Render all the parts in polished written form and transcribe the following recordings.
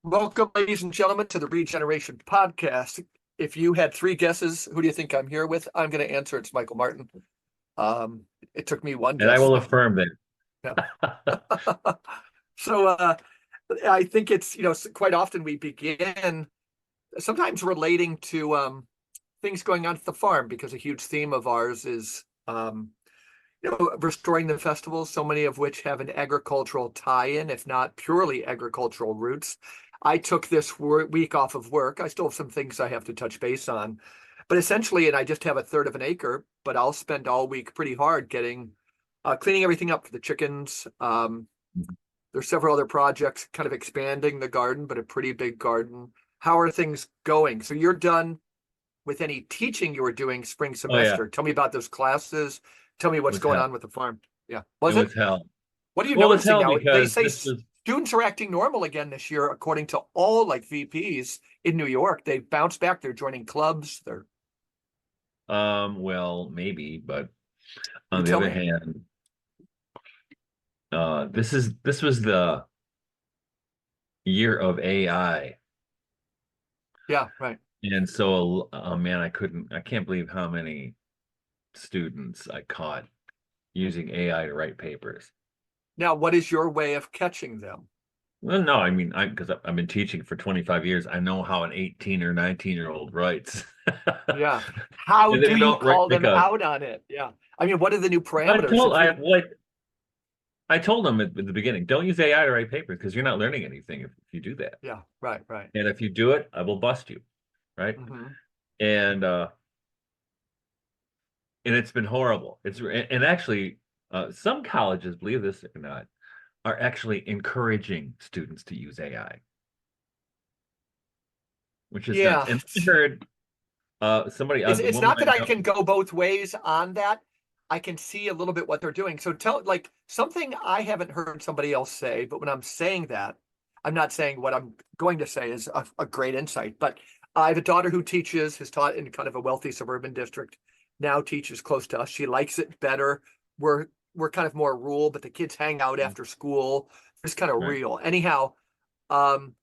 Welcome, ladies and gentlemen, to the Regeneration Podcast. If you had three guesses, who do you think I'm here with? I'm going to answer it's Michael Martin. Um, it took me one And I guess. will affirm Yeah. that. So I think it's, quite often we begin sometimes relating to things going on at the farm because a huge theme of ours is, restoring the festivals, so many of which have an agricultural tie-in, if not purely agricultural roots. I took this week off of work. I still have some things I have to touch base on, but essentially, and I just have a third of an acre, but I'll spend all week pretty hard cleaning everything up for the chickens. There's several other projects kind of expanding the garden, but a pretty big garden. How are things going? So you're done with any teaching you were doing spring Oh yeah, semester. Tell me about those classes. Tell me it what's was going hell. on with the farm. Yeah. It Was it? was hell. What are you Well, it was noticing hell now? They because say this was students are acting normal again this year, according to all like VPs in New York. They bounced back. They're joining clubs. well, maybe, but You on the tell other me? hand, this was the year of AI. Yeah, right. And so man, I can't believe how many students I caught using AI to write papers. Now, what is your way of catching them? Well, no, I mean, because I've been teaching for 25 years, I know how an 18 or 19-year-old writes. Yeah. How And they do you don't write call like them a out on it? Yeah. I mean, what are the new I parameters? told Since I we, like I told them at the beginning, don't use AI to write papers because you're not learning anything if you do that. yeah, right, right. And if you do it, I will bust you, right? Hmm. And and it's been horrible. And actually some colleges, believe this or not, are actually encouraging students to use AI, which is nuts. Yeah. And I heard somebody It's the it's woman not I that I know. can go both ways on that. I can see a little bit what they're doing. So tell like something I haven't heard somebody else say, but when I'm saying that, I'm not saying what I'm going to say is a great insight. But I have a daughter who has taught in kind of a wealthy suburban district, now teaches close to us. She likes it better. We're we're kind of more rural, but the kids hang out after school. It's kind of Right. real. Anyhow, um,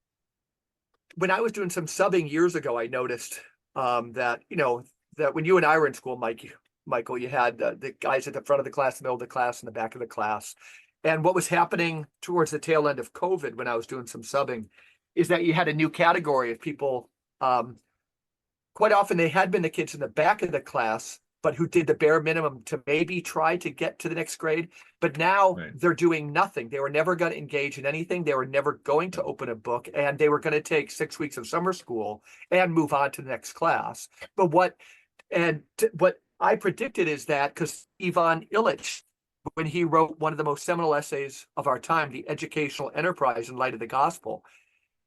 when I was doing some subbing years ago, I noticed that that when you and I were in school, Michael, you had the guys at the front of the class, the middle of the class, and the back of the class. And what was happening towards the tail end of COVID, when I was doing some subbing, is that you had a new category of people. Quite often, they had been the kids in the back of the class, but who did the bare minimum to maybe try to get to the next grade. But now Right. they're doing nothing. They were never going to engage in anything. They were never going to open a book, and they were going to take 6 weeks of summer school and move on to the next class. But what I predicted is that because Ivan Illich, when he wrote one of the most seminal essays of our time, The Educational Enterprise in Light of the Gospel,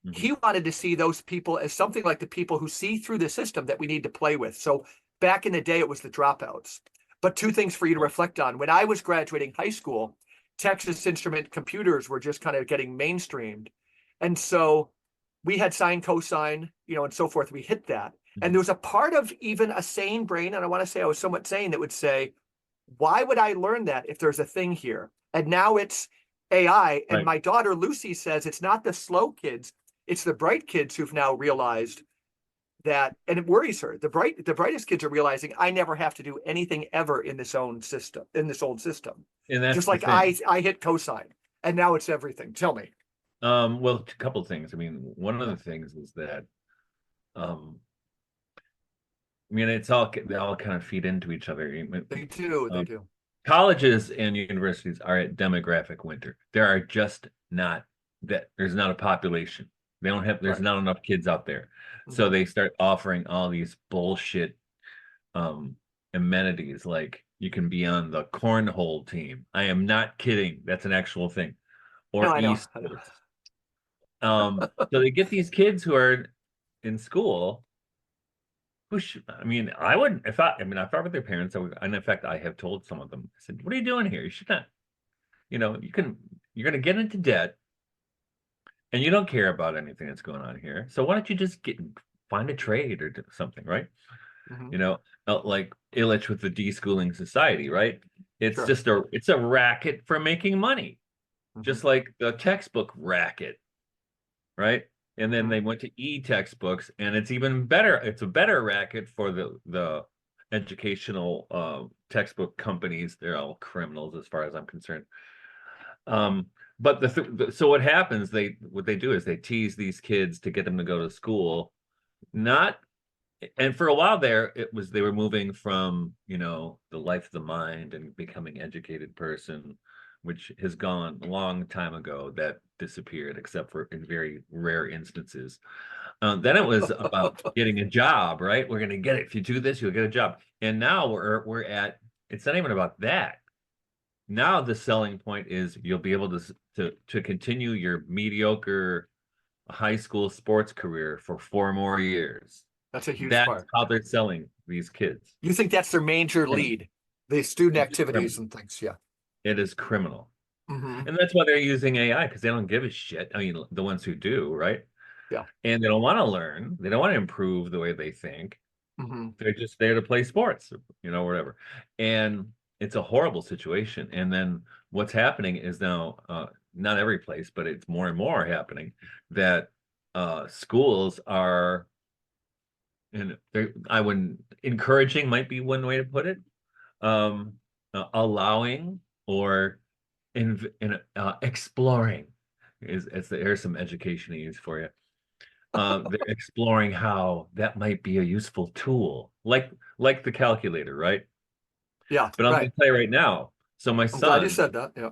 Mhm. he wanted to see those people as something like the people who see through the system that we need to play with. So back in the day, it was the dropouts. But two things for you to Right. reflect on. When I was graduating high school, Texas Instrument computers were just kind of getting mainstreamed. And so we had sine, cosine, and so forth. We hit that. And there Mhm. was a part of even a sane brain, and I want to say I was somewhat sane, that would say, why would I learn that if there's a thing here? And now it's AI. And Right. my daughter Lucy says it's not the slow kids, it's the bright kids who've now realized that, and it worries her. The brightest kids are realizing I never have to do anything ever in this own system, in this old system. And that's Just the like I thing. I hit cosine, and now it's everything. Tell me. Well, a couple of things. I mean, one of Yeah, the things is that um I mean, they all kind of feed into each other. they do. They Um, do. colleges and universities are at demographic winter. There are just not there's not a population. There's Right. not enough kids out there. So Hmm. they start offering all these bullshit um amenities like you can be on the cornhole team. I am not kidding. That's an actual thing. No, Or I know. I know. esports. So they get these kids who are in school who should, I mean, I wouldn't, if I were their parents, I would, and in fact, I have told some of them, I said, what are you doing here? You should not, you're going to get into debt and you don't care about anything that's going on here. So why don't you just find a trade or do something, right? Hmm. You know, like Illich with the deschooling society, right? Sure. It's a racket for making money, Hmm. just like the textbook racket, right? And then they went to e-textbooks, and it's even better. It's a better racket for the educational textbook companies. They're all criminals as far as I'm concerned. But so what happens, what they do is they tease these kids to get them to go to school. Not And for a while there, they were moving from, the life of the mind and becoming educated person, which has gone a long time ago. That disappeared, except for in very rare instances. Then it was about getting a job, right? We're going to get it. If you do this, you'll get a job. And now we're at, it's not even about that. Now the selling point is you'll be able to continue your mediocre high school sports career for 4 more years. That's a huge That's part. how they're selling these kids. You think that's their major lead, the student It's activities criminal. and things. Yeah. It is criminal. Hmm. And that's why they're using AI, because they don't give a shit. I mean, the ones who do, right? Yeah. And they don't want to learn. They don't want to improve the way they think. Hmm. They're just there to play sports, whatever. And it's a horrible situation. And then what's happening is now, not every place, but it's more and more happening that schools are, and I wouldn't, encouraging might be one way to put it, allowing or exploring there's some education to use for you. They're exploring how that might be a useful tool, like the calculator, right? Yeah. But I'm going Right. to tell you right now. So I'm glad you said that. Yeah.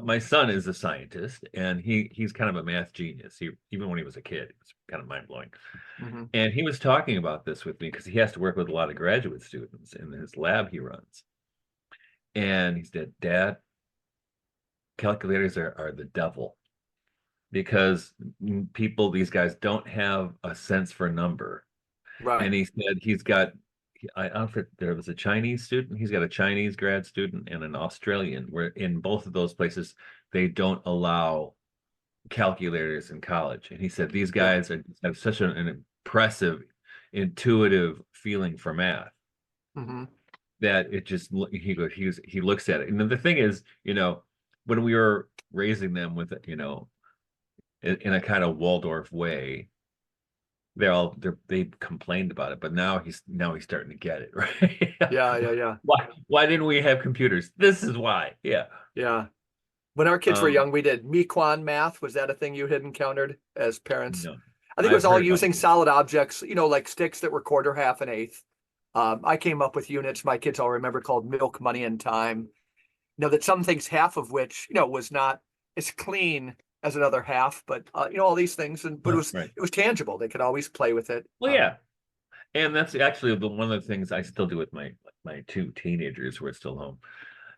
my son is a scientist, and he's kind of a math genius. Even when he was a kid, it was kind of mind blowing. Hmm. And he was talking about this with me because he has to work with a lot of graduate students in his lab he runs. And he said, Dad, calculators are the devil, because these guys don't have a sense for number. Right. And he said I don't know if there was a Chinese student. He's got a Chinese grad student and an Australian, where in both of those places, they don't allow calculators in college. And he said these Yeah. guys have such an impressive, intuitive feeling for math Hmm. that it just, he looks at it. And then the thing is, when we were raising them with, in a kind of Waldorf way, they complained about it, but now he's starting to get it, right? Yeah. Yeah. Yeah. Why didn't we have computers? This is why. Yeah. Yeah. When our kids were Um, young, we did Mequon math. Was that a thing you had encountered as parents? no, I think it was I've all heard about using this. solid objects, like sticks that were quarter, half, and eighth. I came up with units my kids all remember called milk, money, and time. That some things, half of which, was not as clean as another half, but all these things, but Right. it was tangible. They could always play with it. Well, yeah. And that's actually one of the things I still do with my two teenagers who are still home.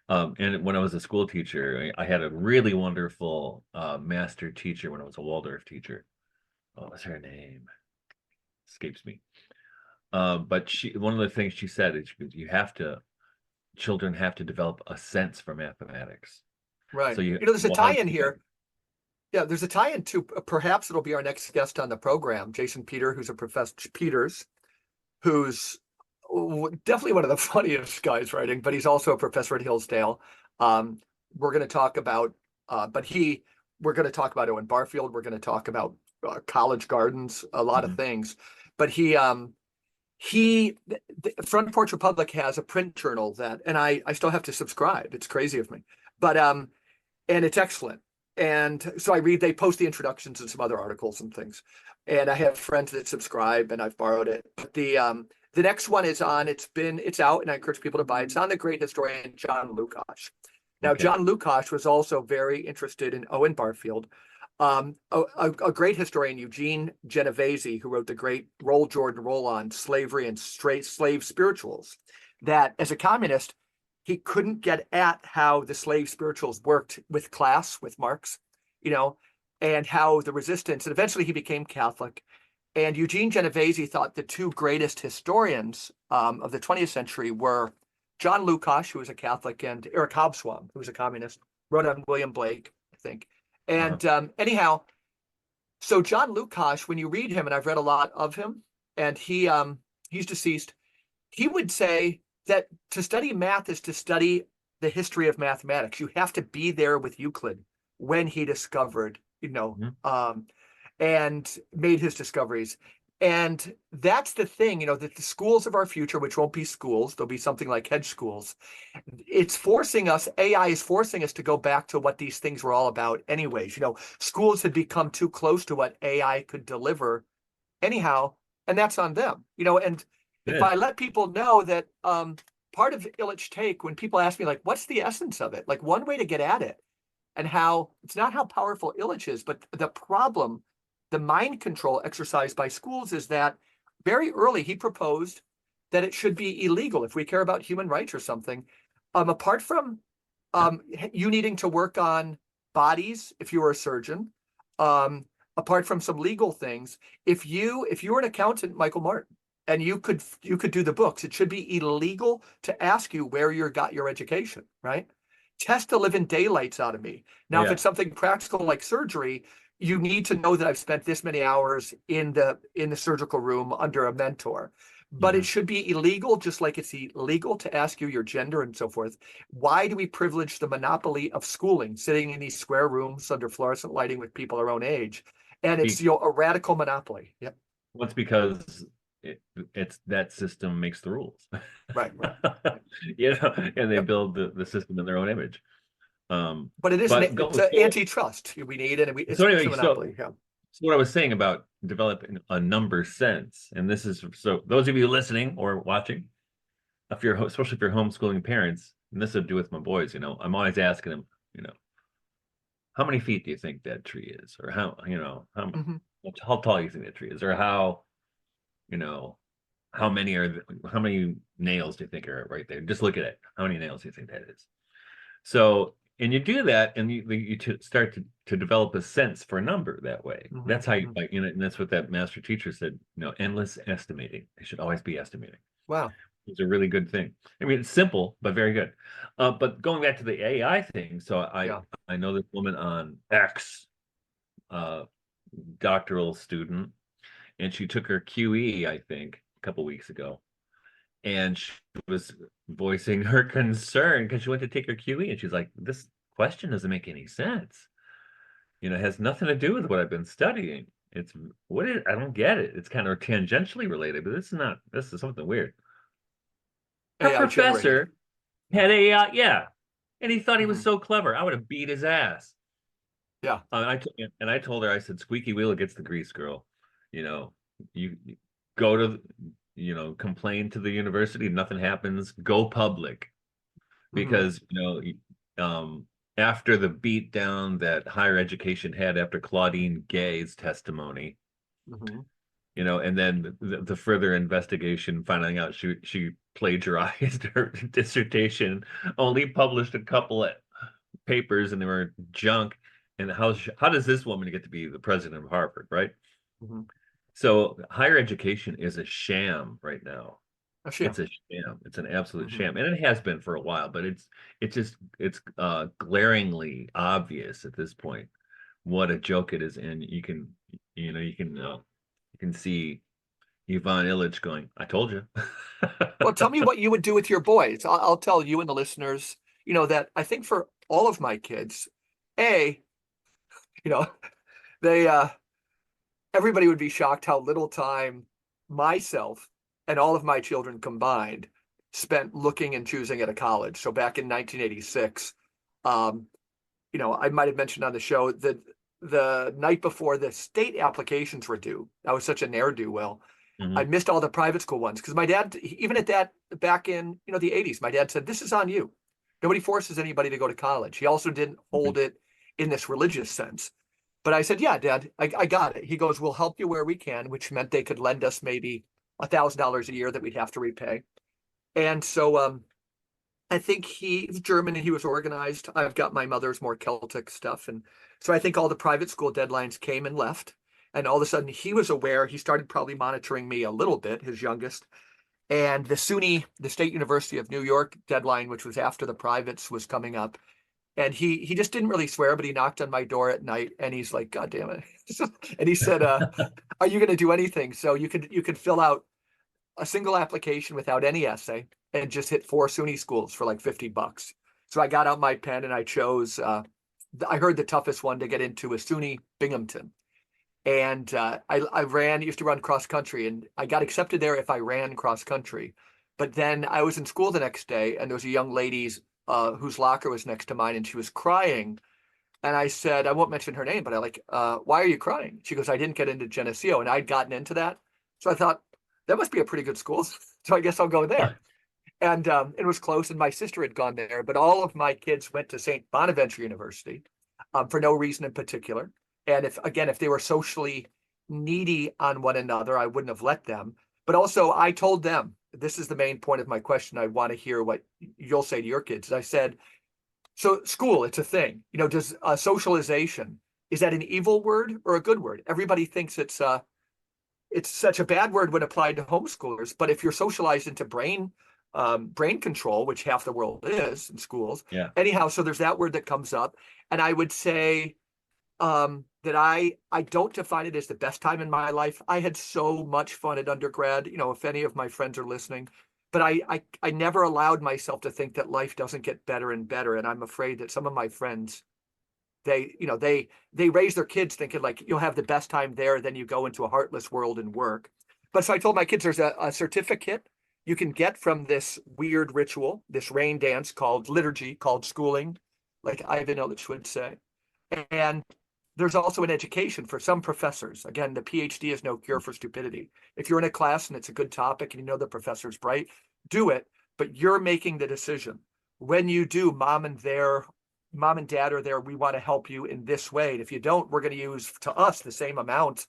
And when I was a school teacher, I had a really wonderful master teacher when I was a Waldorf teacher. What was her name? Escapes me. But one of the things she said is, children have to develop a sense for mathematics. Right. So There's a once tie-in here. Yeah, there's a tie-in to perhaps it'll be our next guest on the program, Jason Peters, who's definitely one of the funniest guys writing, but he's also a professor at Hillsdale. We're going to talk about, we're going to talk about Owen Barfield. We're going to talk about college gardens, a lot of things. But the Front Porch Republic has a print journal and I still have to subscribe. It's crazy of me, but and it's excellent. And so they post the introductions and some other articles and things. And I have friends that subscribe, and I've borrowed it. But the next one is on. It's out, and I encourage people to buy it. It's on the great historian John Lukash. Now, Okay. John Lukash was also very interested in Owen Barfield. A great historian, Eugene Genovese, who wrote the great Roll Jordan Roll on Slavery and Slave Spirituals, that as a communist, he couldn't get at how the slave spirituals worked with class, with Marx, and how the resistance, and eventually he became Catholic. And Eugene Genovese thought the two greatest historians of the 20th century were John Lukash, who was a Catholic, and Eric Hobsbawm, who was a communist, wrote on William Blake, I think. And anyhow, so John Lukash, when you read him, and I've read a lot of him, and he's deceased, he would say that to study math is to study the history of mathematics. You have to be there with Euclid when he discovered, and made his discoveries. And that's the thing, that the schools of our future, which won't be schools, they'll be something like hedge schools. It's forcing us, AI is forcing us to go back to what these things were all about anyways. Schools had become too close to what AI could deliver anyhow, and that's on them. And It if is. I let people know that part of Illich Take, when people ask me, like, what's the essence of it? Like, one way to get at it, and how it's not how powerful Illich is, but the problem, the mind control exercised by schools is that very early he proposed that it should be illegal if we care about human rights or something. Apart from you needing to work on bodies if you were a surgeon, apart from some legal things, if you were an accountant, Michael Martin, and you could do the books, it should be illegal to ask you where you got your education, right? Test the living daylights out of me. Now, if Yeah. it's something practical like surgery, you need to know that I've spent this many hours in the surgical room under a mentor. But it Mhm. should be illegal, just like it's illegal to ask you your gender and so forth. Why do we privilege the monopoly of schooling, sitting in these square rooms under fluorescent lighting with people our own age? And it's Be- a radical monopoly. Yep. well, it's because it's that system makes the rules. Right, right. And they Yep. build the system in their own image. But But it's going an forward, antitrust we need, and so it's a anyway, monopoly. Yeah. so what I was saying about developing a number sense, and this is so those of you listening or watching, especially if you're homeschooling parents, and this would do with my boys, I'm always asking them, how many feet do you think that tree is, or Mhm. how tall do you think that tree is, or you know, how many nails do you think are right there? Just look at it. How many nails do you think that is? So, and you do that, and you start to develop a sense for a number that way. Mhm. That's how you Mhm. like, and that's what that master teacher said. Endless estimating. They should always be estimating. Wow. It's a really good thing. I mean, it's simple but very good. But going back to the AI thing, so Yeah. I know this woman on X, uh, doctoral student, and she took her QE, I think, a couple weeks ago, and she was voicing her concern because she went to take her QE, and she's like, "This question doesn't make any sense. It has nothing to do with what I've been studying. It's I don't get it. It's kind of tangentially related, but this is something weird." Her AI generated. professor Yeah. had a yeah, and he thought he was Mhm. so clever. I would have beat his ass. Yeah. I told her, I said, squeaky wheel gets the grease, girl. You know, you go to, complain to the university, nothing happens. Go public, Mhm. because after the beat down that higher education had after Claudine Gay's testimony, Mhm. and then the further investigation, finding out she plagiarized her dissertation, only published a couple of papers, and they were junk. And how does this woman get to be the president of Harvard, right? Mhm. So higher education is a sham right now. A It's sham. a sham. It's an absolute Mhm. sham, and it has been for a while. But it's glaringly obvious at this point what a joke it is, and you can see Yvonne Illich going, "I told you." Well, tell me what you would do with your boys. I'll tell you and the listeners, that I think for all of my kids, A, you know, they everybody would be shocked how little time myself and all of my children combined spent looking and choosing at a college. So back in 1986, um, I might have mentioned on the show that the night before the state applications were due, I was such a ne'er-do-well. I Mhm. missed all the private school ones because my dad, even at that back in the 80s, my dad said, "This is on you. Nobody forces anybody to go to college." He also didn't hold it in this religious sense. But I said, "Yeah, Dad, I got it." He goes, "We'll help you where we can," which meant they could lend us maybe $1,000 a year that we'd have to repay. And so I think he's German and he was organized. I've got my mother's more Celtic stuff. And so I think all the private school deadlines came and left. And all of a sudden he was aware. He started probably monitoring me a little bit, his youngest. And the SUNY, the State University of New York deadline, which was after the privates, was coming up. And he just didn't really swear, but he knocked on my door at night and he's like, "God damn it." And he said, "Are you going to do anything?" So you could fill out a single application without any essay and just hit 4 SUNY schools for like $50. So I got out my pen and I chose, I heard the toughest one to get into was SUNY Binghamton. And I used to run cross country, and I got accepted there if I ran cross country. But then I was in school the next day, and there was a young lady's whose locker was next to mine, and she was crying. And I said, I won't mention her name, but why are you crying? She goes, I didn't get into Geneseo, and I'd gotten into that. So I thought, that must be a pretty good school. So I guess I'll go there. And it was close, and my sister had gone there, but all of my kids went to St. Bonaventure University for no reason in particular. And if they were socially needy on one another, I wouldn't have let them. But also, I told them, this is the main point of my question. I want to hear what you'll say to your kids. I said, so school, it's a thing. Does socialization, is that an evil word or a good word? Everybody thinks it's such a bad word when applied to homeschoolers. But if you're socialized into brain control, which half the world is in schools, Yeah. anyhow, so there's that word that comes up. And I would say that I don't define it as the best time in my life. I had so much fun at undergrad, if any of my friends are listening, but I never allowed myself to think that life doesn't get better and better. And I'm afraid that some of my friends, they raise their kids thinking like you'll have the best time there, then you go into a heartless world and work. But so I told my kids there's a certificate you can get from this weird ritual, this rain dance called liturgy, called schooling, like Ivan Illich would say. And there's also an education for some professors. Again, the PhD is no cure for stupidity. If you're in a class and it's a good topic and you know the professor's bright, do it, but you're making the decision. When you do, mom and dad are there. We want to help you in this way. And if you don't, we're going to use to us the same amount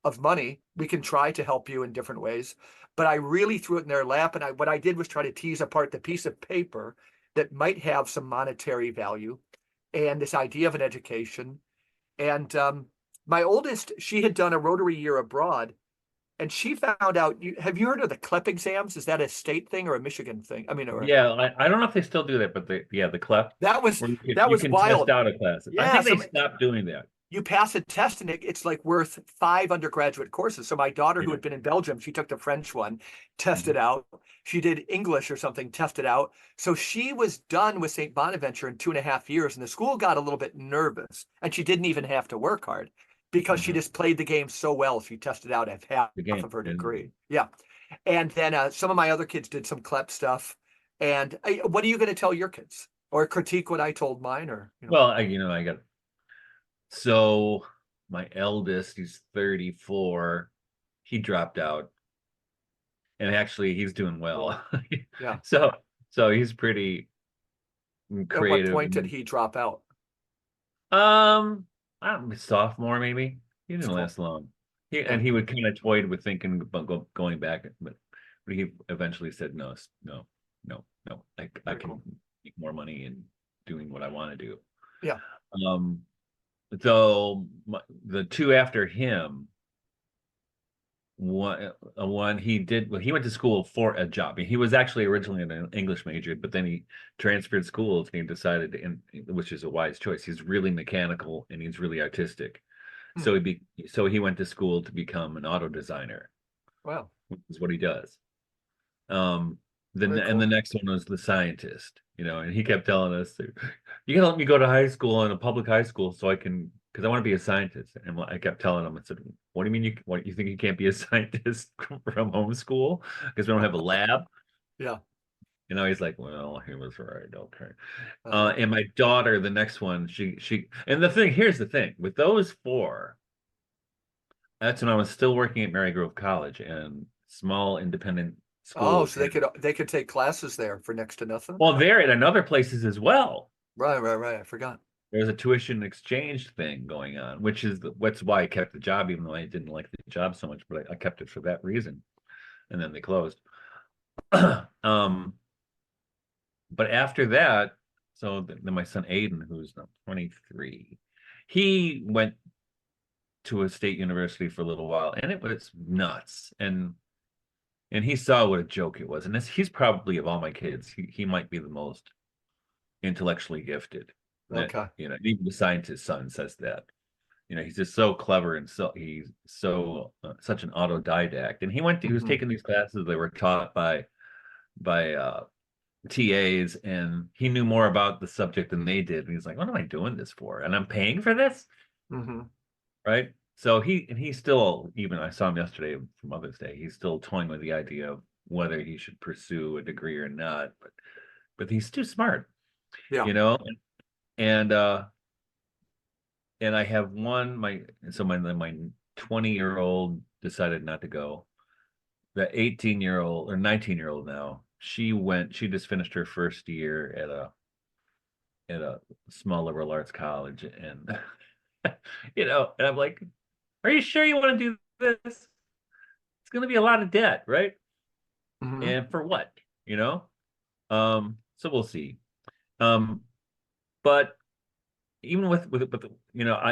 of money. We can try to help you in different ways. But I really threw it in their lap. And what I did was try to tease apart the piece of paper that might have some monetary value and this idea of an education. And my oldest, she had done a Rotary year abroad, and she found out. Have you heard of the CLEP exams? Is that a state thing or a Michigan thing? I mean, Yeah, I don't know if they still do that, but the CLEP, that was where that you was can test wild. out a class. I Yeah, think they so stopped doing that. you pass a test, and it's like worth 5 undergraduate courses. So my daughter, who Yeah. had been in Belgium, she took the French one, Mhm. tested out. She did English or something, tested out. So she was done with St. Bonaventure in 2.5 years, and the school got a little bit nervous, and she didn't even have to work hard because she Mhm. just played the game so well. She tested out at half The of game. her And degree. Yeah, and then some of my other kids did some CLEP stuff. And what are you going to tell your kids, or critique what I told mine, or well, I got so my eldest, he's 34. He dropped out, and actually he's doing well. Really? Yeah. So he's pretty At what creative. point did he drop out? I don't know, sophomore maybe. He That's didn't cool. last long. Yeah. He would kind of toyed with thinking about going back, but he eventually said no, no, no, no. I Very can cool. make more money in doing what I want to do. Yeah. Um, so the two after him, one he did, well, he went to school for a job. He was actually originally an English major, but then he transferred schools and he decided which is a wise choice. He's really mechanical and he's really artistic. Hmm. So he went to school to become an auto designer, Wow. which is what he does. Um, Very and the cool. next one was the scientist, and he kept telling us, "You gotta let me go to high school in a public high school so I can, because I want to be a scientist." And I kept telling him, I said, "What do you mean you think you can't be a scientist from homeschool because we don't have a lab?" Yeah. He's like, "Well, he was right. Okay." Uh-huh. And my daughter, the next one, and here's the thing with those four. That's when I was still working at Mary Grove College and small independent Oh, schools so had, they could take classes there for next to nothing? well, there and other places as well. Right, right, right. I forgot. There's a tuition exchange thing going on, which is what's why I kept the job, even though I didn't like the job so much, but I kept it for that reason. And then they closed. um, but after that, so then my son Aiden, who's now 23, he went to a state university for a little while, and it was nuts. And he saw what a joke it was. And he's probably, of all my kids, he might be the most intellectually gifted. That, Okay. even the scientist's son says that. He's just so clever and he's so such an autodidact. And he was Hmm. taking these classes that were taught by TAs, and he knew more about the subject than they did. And he's like, "What am I doing this for? And I'm paying for this?" Hmm. Right? So he's still, even I saw him yesterday for Mother's Day, he's still toying with the idea of whether he should pursue a degree or not. But he's too smart, Yeah. you know? And and I have one, my 20-year-old decided not to go. The 18-year-old or 19-year-old now, she just finished her first year at a small liberal arts college. And and I'm like, are you sure you want to do this? It's going to be a lot of debt, right? Hmm. And for what? You know? So we'll see. Um, but even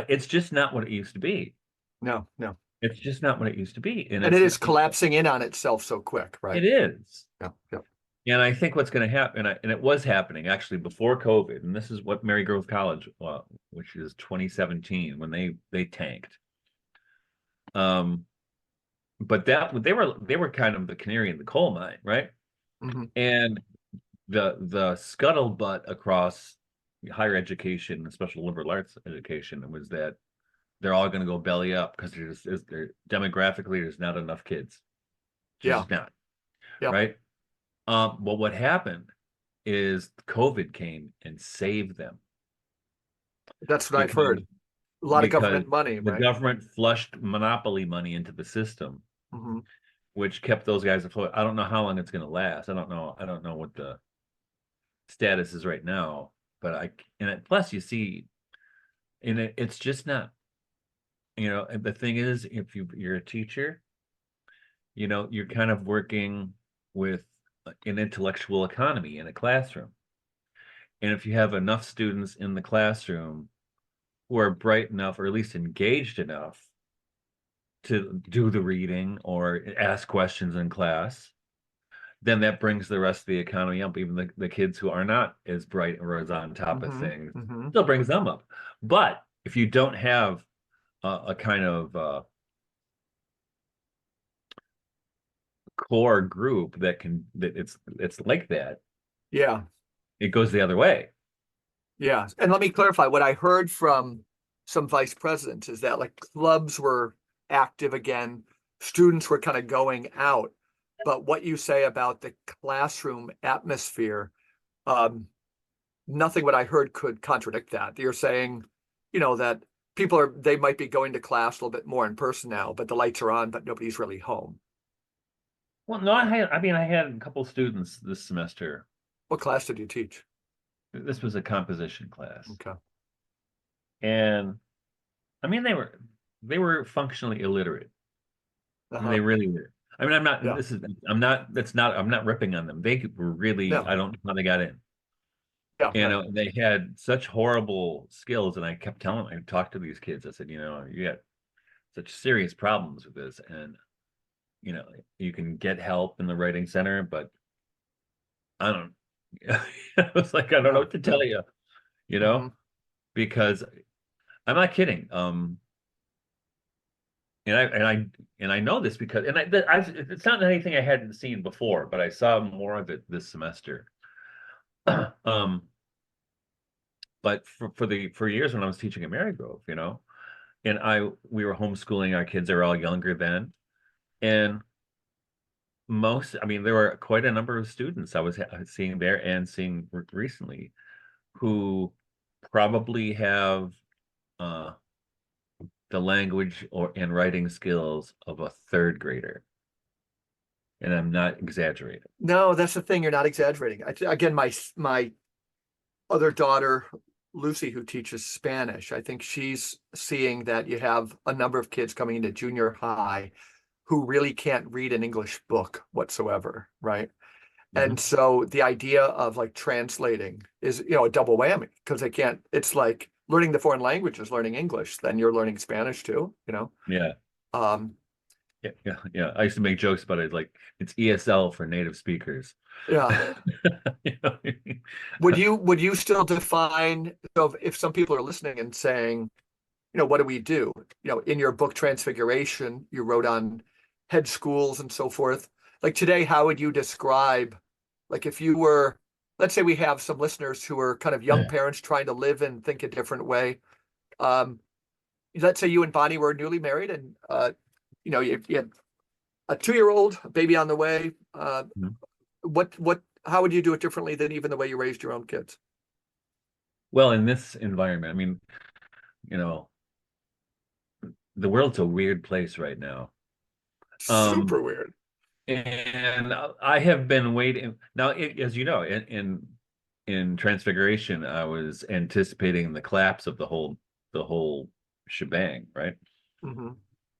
it's just not what it used to be. No, no. It's just not what it used to be. And And it it's is not, collapsing in on itself so quick, it right? is. Yeah, yeah. And I think what's going to happen, and it was happening actually before COVID, and this is what Mary Grove College, which is 2017, when they tanked. Um, but they were kind of the canary in the coal mine, right? Hmm. And the scuttlebutt across higher education, especially liberal arts education, was that they're all going to go belly up because demographically there's not enough kids. There's Yeah, just not, yeah. right? Well, what happened is COVID came and saved them That's what I've because heard. A lot of because government money, the right? government flushed monopoly money into the system, Hmm. which kept those guys afloat. I don't know how long it's going to last. I don't know. I don't know what the status is right now, but plus you see, and it's just not. And the thing is, if you're a teacher, you're kind of working with an intellectual economy in a classroom. And if you have enough students in the classroom who are bright enough or at least engaged enough to do the reading or ask questions in class, then that brings the rest of the economy up. Even the kids who are not as bright or as on top of Hmm. things Hmm. still brings them up. But if you don't have a kind of core group that it's like that, Yeah, it goes the other way. yeah. And let me clarify what I heard from some vice presidents is that like clubs were active again, students were kind of going out. But what you say about the classroom atmosphere, um, nothing what I heard could contradict that. You're saying, that they might be going to class a little bit more in person now, but the lights are on, but nobody's really home. Well, no, I had a couple students this semester. What class did you teach? This was a composition class, Okay. and I mean they were functionally illiterate. I mean, Uh-huh. they really were. I mean, Yeah. I'm not ripping on them. They were really, No. I don't know how they got in. Yeah. Right. They had such horrible skills, and I kept telling them, I talked to these kids. I said, you got such serious problems with this, and you know, you can get help in the writing center, but I don't. I was like, I don't know Yeah. what to Yeah. tell you, you Hmm. know, because I'm not kidding. And I know this because it's not anything I hadn't seen before, but I saw more of it this semester. Um, but for years when I was teaching at Marygrove, and we were homeschooling our kids. They were all younger then, and I mean, there were quite a number of students I was seeing there and seeing recently who probably have uh, the language or and writing skills of a third grader, and I'm not exaggerating. No, that's the thing. You're not exaggerating. Again, my other daughter, Lucy, who teaches Spanish, I think she's seeing that you have a number of kids coming into junior high who really can't read an English book whatsoever, right? And Mhm. so the idea of like translating is, a double whammy because they can't, it's like learning the foreign language is learning English, then you're learning Spanish too. Yeah, Um, yeah, yeah, yeah. I used to make jokes about it, like it's ESL for native speakers. yeah. You know? Would you still define, so if some people are listening and saying, what do we do? In your book Transfiguration, you wrote on head schools and so forth. Like today, how would you describe, like if you were, let's say we have some listeners who are kind of young parents trying to live and think a different way. Um, let's say you and Bonnie were newly married, and you had a 2-year-old, a baby on the way. Mhm. How would you do it differently than even the way you raised your own kids? Well, in this environment, I mean, you know, the world's a weird place right now. Um, Super weird. and I have been waiting now, as you know, in Transfiguration, I was anticipating the collapse of the whole shebang, right? Hmm.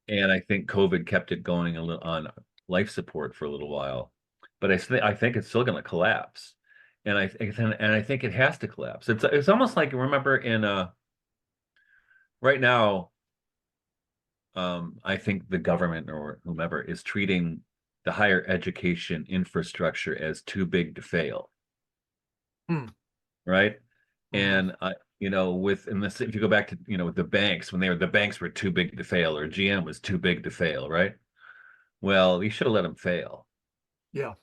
And I think COVID kept it going a little on life support for a little while, but I think it's still going to collapse, and I think it has to collapse. It's almost like, remember, in right now, I think the government or whomever is treating the higher education infrastructure as too big to fail, Hmm. right? Hmm. And with in this, if you go back to the banks, when the banks were too big to fail, or GM was too big to fail, right? Well, you should have let them fail. Yeah.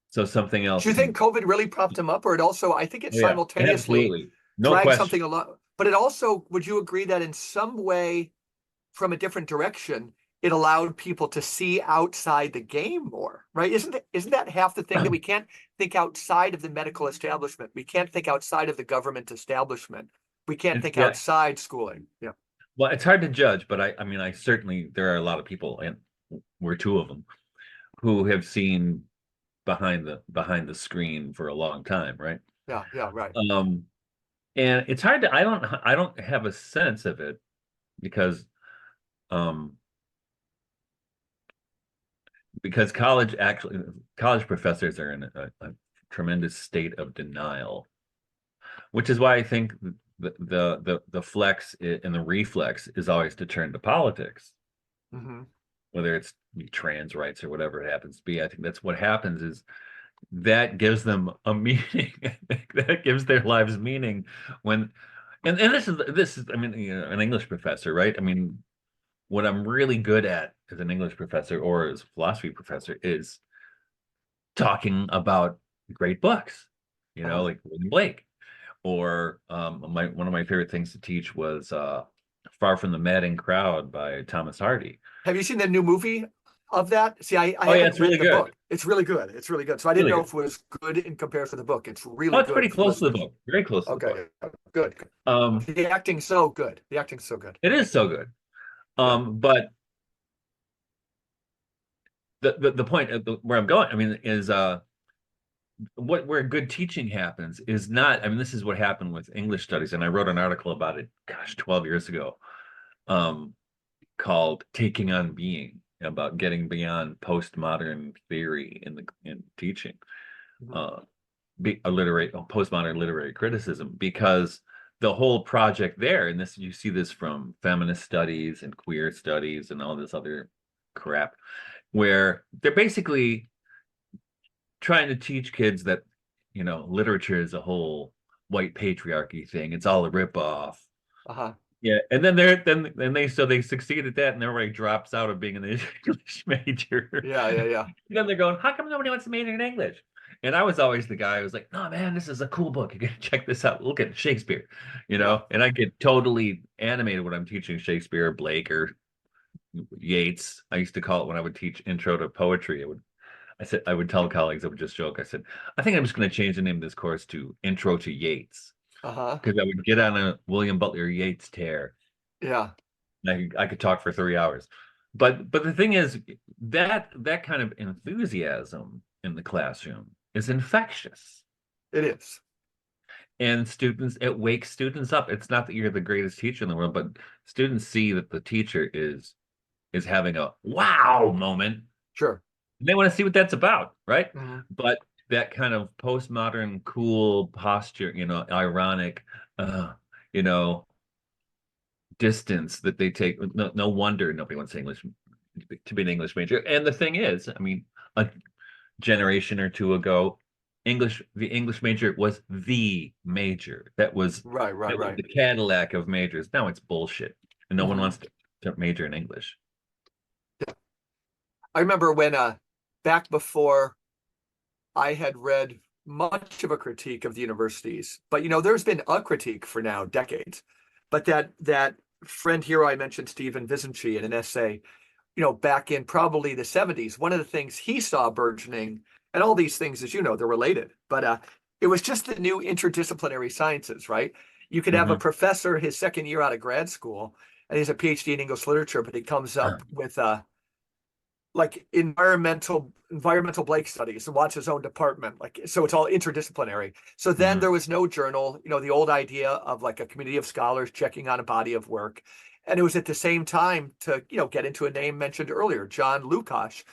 So something Do else you think can. COVID really propped them up, or it also, I think it Oh yeah, simultaneously absolutely, no dragged question. something along, but it also, would you agree that in some way, from a different direction, it allowed people to see outside the game more, right? Isn't that half the thing, that we can't think outside of the medical establishment? We can't think outside of the government establishment. We can't think Yeah, outside schooling. Yeah. well, it's hard to judge, but I mean, I certainly, there are a lot of people, and we're two of them, who have seen behind the screen for a long time, right? Yeah. Yeah. Right. Um, and it's hard to, I don't have a sense of it, because um college professors are in a tremendous state of denial, which is why I think the flex and the reflex is always to turn to politics, Hmm. whether it's trans rights or whatever it happens to be. I think that's what happens, is that gives them a meaning. That gives their lives meaning when, and this is, I mean, an English professor, right? I mean, what I'm really good at as an English professor or as a philosophy professor is talking about great books, Uh-huh. like William Blake, or one of my favorite things to teach was Far from the Madding Crowd by Thomas Hardy. Have you seen the new movie of that? See, I Oh yeah, haven't it's really read the good. book. It's really good. It's really good. So I didn't Really know good. if it was good in comparison to the book. It's Oh, really it's pretty good for close to the listeners. book. Very close to the book. Okay, good. Um, The acting's so good. The acting's so good. it is so good. Yeah. But the point where I'm going, I mean, is where good teaching happens is not, I mean, this is what happened with English studies, and I wrote an article about it, gosh, 12 years ago, um, called "Taking on Being," about getting beyond postmodern theory in teaching, Mhm. uh, postmodern literary criticism, because the whole project there, and this, you see this from feminist studies and queer studies and all this other crap, where they're basically trying to teach kids that literature is a whole white patriarchy thing. It's all a ripoff. Uh-huh. Yeah, and then they succeed at that, and everybody drops out of being an English major. Yeah, yeah, yeah. Then they're going, how come nobody wants to major in English? And I was always the guy who was like, no, man, this is a cool book. You gotta check this out. Look at Shakespeare, Yeah. and I get totally animated when I'm teaching Shakespeare, Blake, or Yeats. I used to call it, when I would teach intro to poetry, I would tell colleagues, I would just joke. I said, I think I'm just going to change the name of this course to Intro to Yeats, Uh-huh. because I would get on a William Butler Yeats tear. Yeah. And I could talk for 3 hours. But the thing is, that kind of enthusiasm in the classroom is infectious. It is. And it wakes students up. It's not that you're the greatest teacher in the world, but students see that the teacher is having a wow moment. Sure. They want to see what that's about, right? Hmm. But that kind of postmodern, cool posture, ironic, uh, you know, distance that they take. No wonder nobody wants English to be an English major. And the thing is, I mean, a generation or two ago, the English major was the major. That was Right, right, right. the Cadillac of majors. Now it's bullshit, and no one Hmm. wants to major in English. I remember when back before I had read much of a critique of the universities, but there's been a critique for now decades, but that friend hero I mentioned, Stephen Vizinci, in an essay, back in probably the 70s, one of the things he saw burgeoning, and all these things, as you know, they're related, but it was just the new interdisciplinary sciences, right? You could have a Hmm. professor his second year out of grad school, and he's a PhD in English literature, but he comes up with like environmental Blake studies and wants his own department. Like, so it's all interdisciplinary. So then Hmm. there was no journal, the old idea of like a committee of scholars checking on a body of work. And it was at the same time to, get into a name mentioned earlier, John Lukács,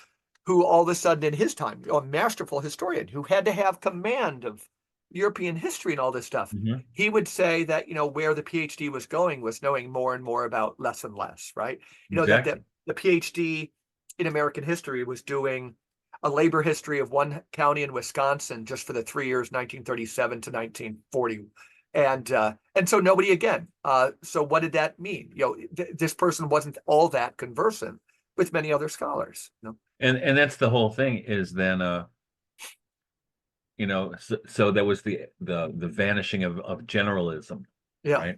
who all of a sudden in his time, a masterful historian who had to have command of European history and all this stuff. Hmm. He would say that, where the PhD was going was knowing more and more about less and less, right? That Exactly. the PhD in American history was doing a labor history of one county in Wisconsin just for the 3 years, 1937 to 1940. And so nobody again. So what did that mean? This person wasn't all that conversant with many other scholars. And that's the whole thing is then so there was the vanishing of generalism, Yeah,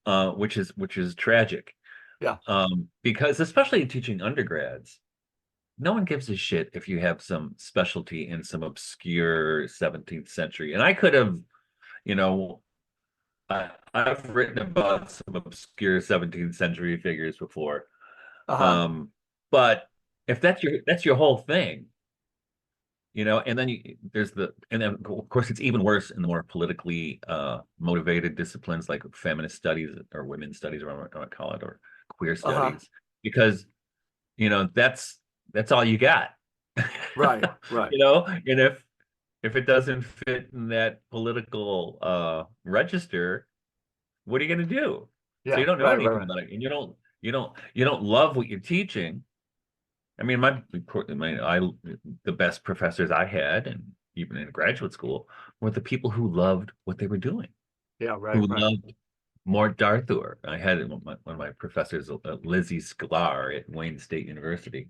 right? Which is tragic. yeah, Because especially in teaching undergrads, no one gives a shit if you have some specialty in some obscure 17th century. And I could have, you know, I've written about some obscure 17th century figures before. uh-huh, But if that's your whole thing, and then and then of course it's even worse in the more politically motivated disciplines like feminist studies or women's studies, or what I want to call it, or queer uh-huh. studies, because that's all you got. Right, right. And if it doesn't fit in that political register, what are you going to do? So Yeah, you don't know right, right, anything right. about it, and you don't love what you're teaching. I mean, the best professors I had, and even in graduate school, were the people who loved what they were doing, Yeah, right, who right. loved Mort Darthur. I had one of my professors, Lizzie Sklar at Wayne State University.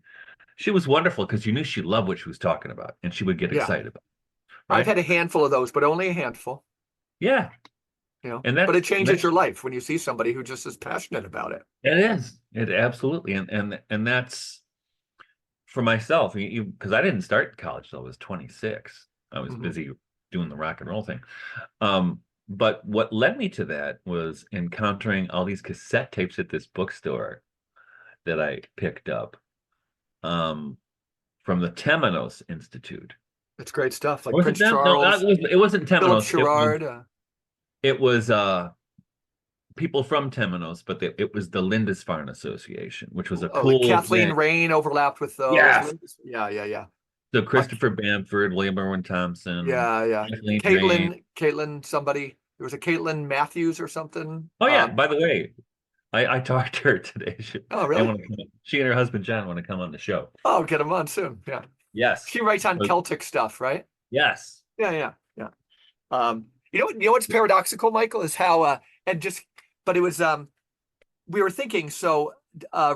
She was wonderful because you knew she loved what she was talking about, and she would get Yeah. excited about it, I've right? had a handful of those, but only a handful, Yeah, and but it changes that's your life when you see somebody who just is passionate about it. it is it absolutely, and that's for myself, because I didn't start college till I was 26. I was Hmm. busy doing the rock and roll thing. But what led me to that was encountering all these cassette tapes at this bookstore that I picked up um, from the Temenos Institute. It's great stuff, like Or was it Prince them? No, Charles, it wasn't Philip Temenos. Sherrard. It was people from Temenos, but it was the Lindisfarne Association, which was a Like cool Kathleen thing. Rain overlapped with those. Yes. Yeah, yeah, yeah. So Like, Christopher Bamford, William Irwin Thompson, yeah, yeah. Kathleen Rain. Somebody. There was a Caitlin Matthews or something. Oh yeah, by the way, I talked to her today. Oh, They really? want to come. She and her husband John want to come on the show. Oh, get him on soon. Yeah. Yes. She writes on So- Celtic stuff, right? yes. Yeah, yeah, yeah. What's paradoxical, Michael, is how but it was we were thinking, so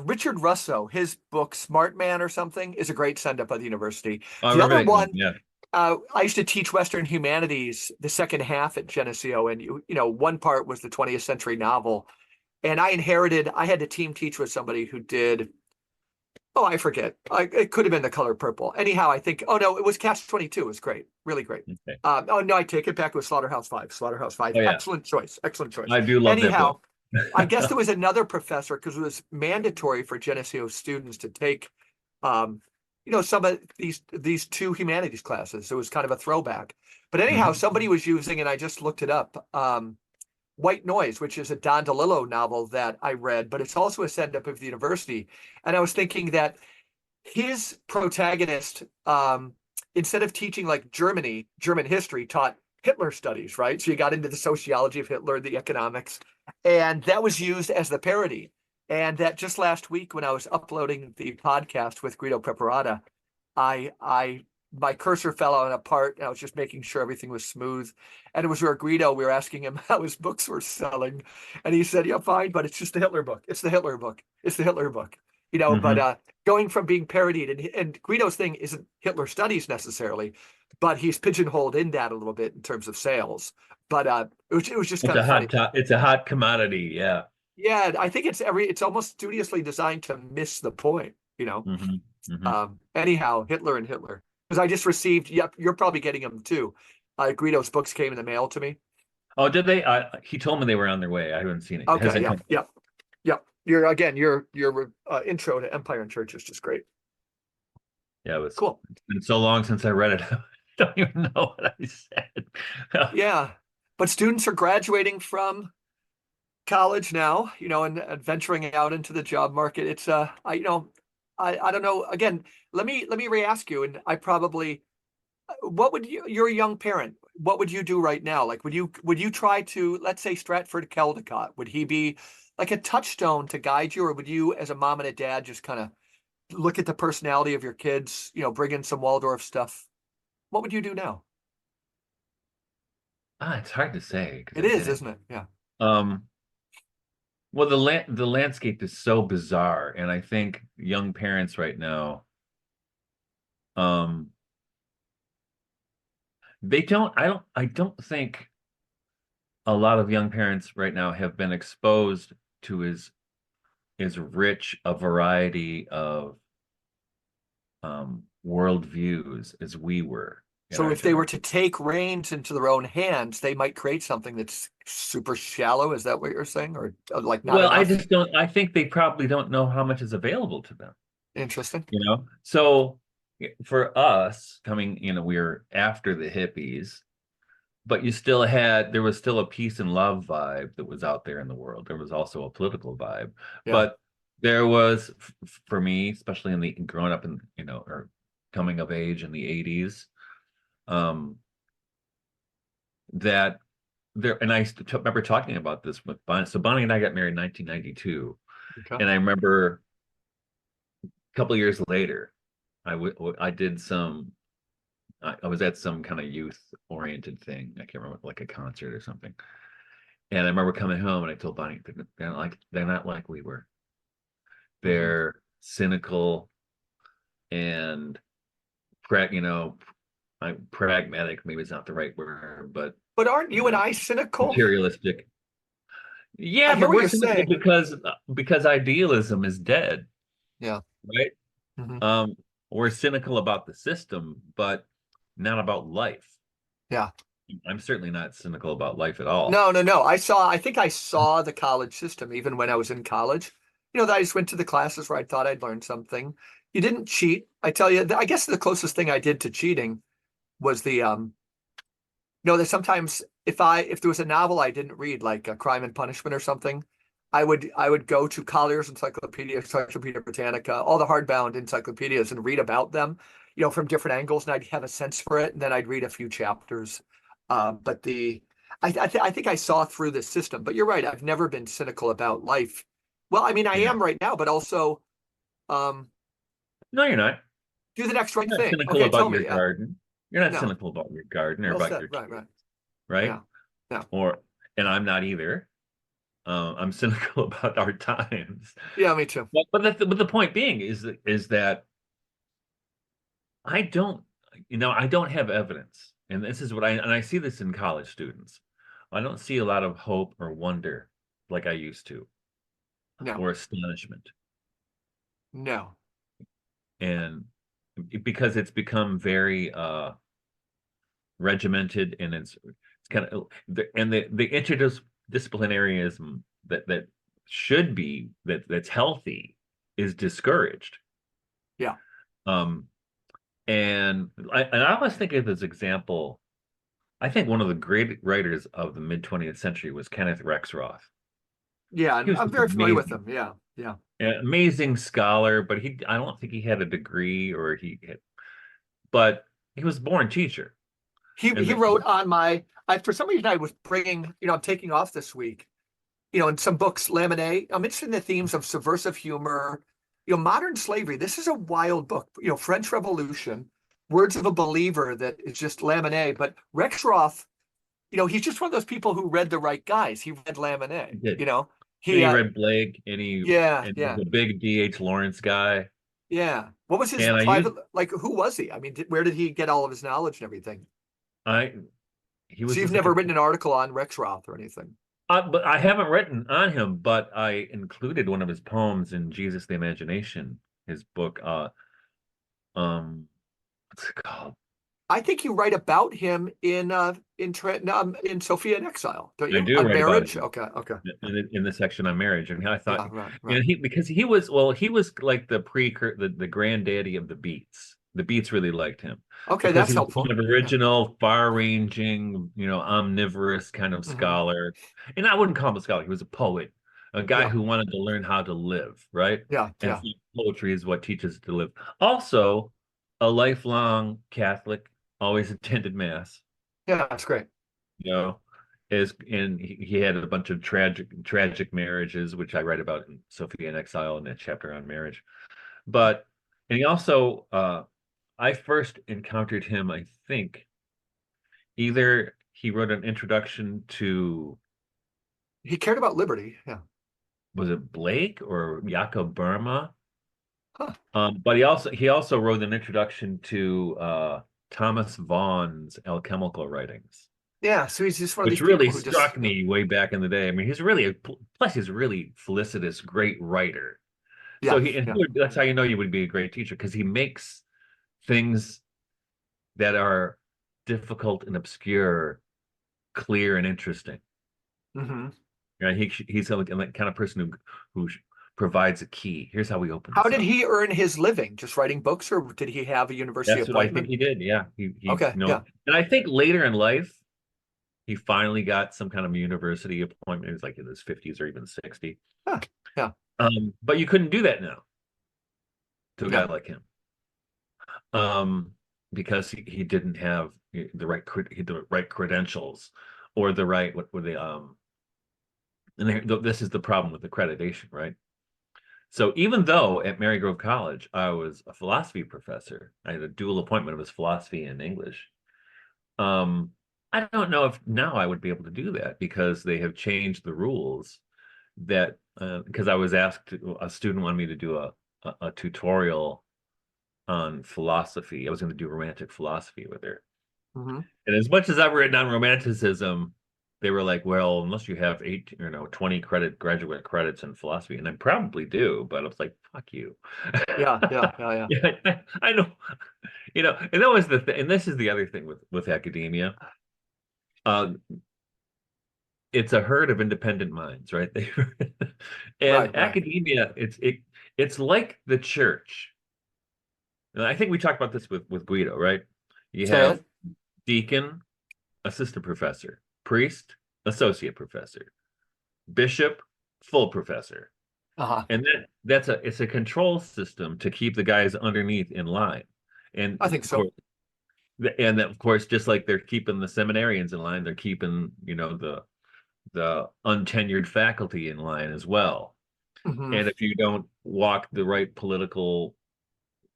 Richard Russo, his book Smart Man or something is a great send up at the university. I The remember other that one. one, Yeah. I used to teach Western humanities the second half at Geneseo, and one part was the 20th century novel, and I had to team teach with somebody who did. Oh, I forget. It could have been The Color Purple. Anyhow, I think. Oh no, it was Catch 22. It was great, really great. Okay. Oh no, I take it back. It was Slaughterhouse Five. Slaughterhouse Five. Oh yeah. Excellent choice. Excellent choice. I do love that book. Anyhow, I guess there was another professor because it was mandatory for Geneseo students to take, some of these two humanities classes. So it was kind of a throwback. But anyhow, Mhm. somebody was using, and I just looked it up. White Noise, which is a Don DeLillo novel that I read, but it's also a send up of the university. And I was thinking that his protagonist, instead of teaching like German history, taught Hitler studies, right? So you got into the sociology of Hitler, the economics, and that was used as the parody. And that just last week when I was uploading the podcast with Guido Preparata, I my cursor fell on a part and I was just making sure everything was smooth. And it was where Guido, we were asking him how his books were selling. And he said, yeah, fine, but it's just the Hitler book. It's the Hitler book. It's the Hitler book. But Mhm. going from being parodied, and Guido's thing isn't Hitler studies necessarily, but he's pigeonholed in that a little bit in terms of sales. But it was just It's kind a of funny. it's a hot commodity. Yeah. Yeah, I think it's almost studiously designed to miss the point, you know. Hmm. Hmm. Anyhow, Hitler and Hitler. Because I just received, yep, you're probably getting them too. Guido's books came in the mail to me. Oh, did they? He told me they were on their way. I haven't seen it. It Okay, hasn't yeah, come. yeah, yeah. Your intro to Empire and Church is just great. Yeah, Cool. it's been so long since I read it. I don't even know what I said. Yeah. But students are graduating from college now, and venturing out into the job market. It's I don't know. Again, let me re-ask you, and I probably what would you're a young parent. What would you do right now? Like, would you try to, let's say, Stratford Caldecott? Would he be like a touchstone to guide you, or would you, as a mom and a dad, just kind of look at the personality of your kids, bring in some Waldorf stuff? What would you do now? It's hard to say because It I've is, been in. isn't it? Yeah. Um, well, the landscape is so bizarre, and I think young parents right now, um, I don't think a lot of young parents right now have been exposed to as rich a variety of worldviews as we were in So our if they were generation. to take reins into their own hands, they might create something that's super shallow. Is that what you're saying? Or like not Well, I enough? just don't, I think they probably don't know how much is available to them, Interesting. you know? So for us coming, we were after the hippies, but there was still a peace and love vibe that was out there in the world. There was also a political vibe, Yeah. but there was, for me, especially growing up in, or coming of age in the 80s, um, that and remember talking about this with Bonnie. So Bonnie and I got married in 1992, Okay. and I remember a couple of years later, I did some. I was at some kind of youth oriented thing. I can't remember, like a concert or something. And I remember coming home and I told Bonnie, they're not like we were. Mhm. They're cynical and pragmatic. Maybe it's not the right word, but But aren't you and uh, I cynical? materialistic. I Yeah, hear but what we're you're cynical saying. because idealism is dead, Yeah. right? Hmm. Um, we're cynical about the system, but not about life. Yeah. I'm certainly not cynical about life at all. No, no, no. I think I saw the college system even when I was in college. That I just went to the classes where I thought I'd learned something. You didn't cheat. I tell you, I guess the closest thing I did to cheating was that sometimes if there was a novel I didn't read, like a Crime and Punishment or something, I would go to Collier's Encyclopedia Britannica, all the hardbound encyclopedias, and read about them, from different angles, and I'd have a sense for it, and then I'd read a few chapters. But I think I saw through the system. But you're right, I've never been cynical about life. Well, I mean, I Yeah. am right now, but also um, No, you're not. do the next right You're not thing. cynical Okay, about tell your me. Yeah, garden. You're not no, cynical about your garden or well about said. your Right, right. kids, right? Yeah, yeah, And I'm not either. I'm cynical about our times. yeah. Me too. But the point being is that I don't, I don't have evidence, and this is and I see this in college students. I don't see a lot of hope or wonder like I used to, No, or astonishment, no. and because it's become very regimented, and it's kind of the interdisciplinarianism that should be that's healthy is discouraged. Yeah. Um, and I always think of this example. I think one of the great writers of the mid 20th century was Kenneth Rexroth. Yeah, He was I'm just very familiar with amazing, them. Yeah, yeah. amazing scholar, but I don't think he had a degree but he was a born teacher. He And wrote on for some reason I was bringing, I'm taking off this week, in some books, Laminate. I'm interested in the themes of subversive humor, modern slavery. This is a wild book, French Revolution, Words of a Believer, that is just Laminate. But Rexroth, he's just one of those people who read the right guys. He read he Laminate, did. And he he read Blake, yeah, and yeah, was a big D.H. Lawrence guy. yeah. What was his And private, like, who was he? I mean, where did he get all of his knowledge and everything? I he So was you've just like never written an article on Rexroth or anything? But I haven't written on him, but I included one of his poems in Jesus the Imagination, his book. What's it called? I think you write about him in Sophia in Exile, don't I you? do On write about marriage. him Okay, okay. in the section on marriage, and I thought, Yeah, right, right. and he because he was well, he was like the the granddaddy of the Beats. The Beats really liked him Okay, because that's he was kind helpful. of Yeah. original, far-ranging, omnivorous kind of Hmm. scholar. And I wouldn't call him a scholar; he was a poet, a guy Yeah, who wanted to learn how to live, right? yeah, And yeah, poetry is what teaches to live. Also, a lifelong Catholic, always attended mass. yeah. That's great. You know, is and he had a bunch of tragic marriages, which I write about in Sophia in Exile in that chapter on marriage. But and he also I first encountered him, I think, either he wrote an introduction to, He cared about liberty. Yeah. was it Blake or Jakob Burma? Huh. But he also wrote an introduction to Thomas Vaughn's alchemical writings, Yeah. So he's just one of which these really people who just, struck me way back in the day. I mean, he's really plus he's a really felicitous, great writer. So yeah, yeah. that's how you know you would be a great teacher because he makes things that are difficult and obscure clear and interesting. Hmm. Right? He's like the kind of person who provides a key. Here's how we open How this did up. he earn his living? Just writing books, or did he have a university That's what I think appointment? he did. Yeah, Okay, yeah. and I think later in life he finally got some kind of university appointment. He was like in his 50s or even 60. Huh. Yeah, But you couldn't do that now to a guy yeah. like him. um, because he didn't have the right credentials or the right what were they and this is the problem with accreditation, right? So even though at Marygrove College I was a philosophy professor, I had a dual appointment. It was philosophy and English. Um, I don't know if now I would be able to do that because they have changed the rules that because I was asked a student wanted me to do a tutorial on philosophy. I was going to do romantic philosophy with her. Hmm. And as much as I've written on romanticism, they were like, well, unless you have 20 graduate credits in philosophy, and I probably do, but I was like, fuck you. Yeah, yeah, yeah, yeah. Yeah, I know, and that was the thing, and this is the other thing with academia. Uh, it's a herd of independent minds, right? Right, And right. academia, it's like the church. And I think we talked about this with Guido, right? You Say have it. deacon, assistant professor, priest, associate professor, bishop, full professor. Uh-huh. And it's a control system to keep the guys underneath in line. And I think of so. course, of course, just like they're keeping the seminarians in line, they're keeping, the untenured faculty in line as well. Hmm. And if you don't walk the right political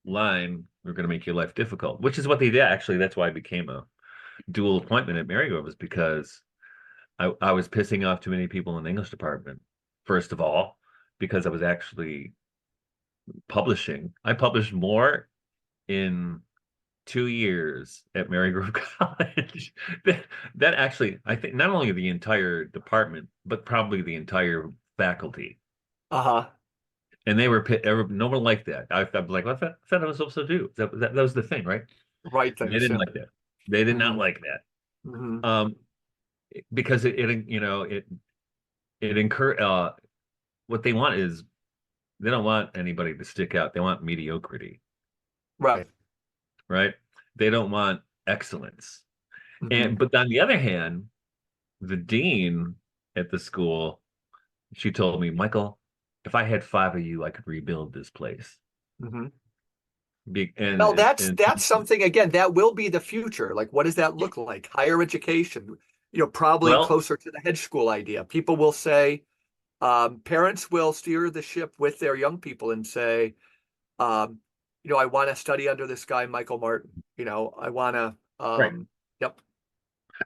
line, we're going to make your life difficult, which is what they did. Actually, that's why I became a dual appointment at Marygrove, was because I was pissing off too many people in the English department. First of all, because I was actually publishing. I published more in 2 years at Marygrove College. That actually, I think, not only the entire department, but probably the entire faculty. Uh-huh. And no one liked that. I was like, what I thought I was supposed to do. That was the thing, right? Right They things, didn't yeah. like that. They did not Hmm. like that. Hmm. Because it incur what they want is they don't want anybody to stick out. They want mediocrity, Right. right? They don't want excellence. Hmm. But on the other hand, the dean at the school, she told me, Michael, if I had five of you, I could rebuild this place. Hmm. Be, Well, and that's something again that will be the future. Like, what does that look like? Higher education, probably well, closer to the hedge school idea. People will say, parents will steer the ship with their young people and say, um, I want to study under this guy, Michael Martin. I want to, right. yep,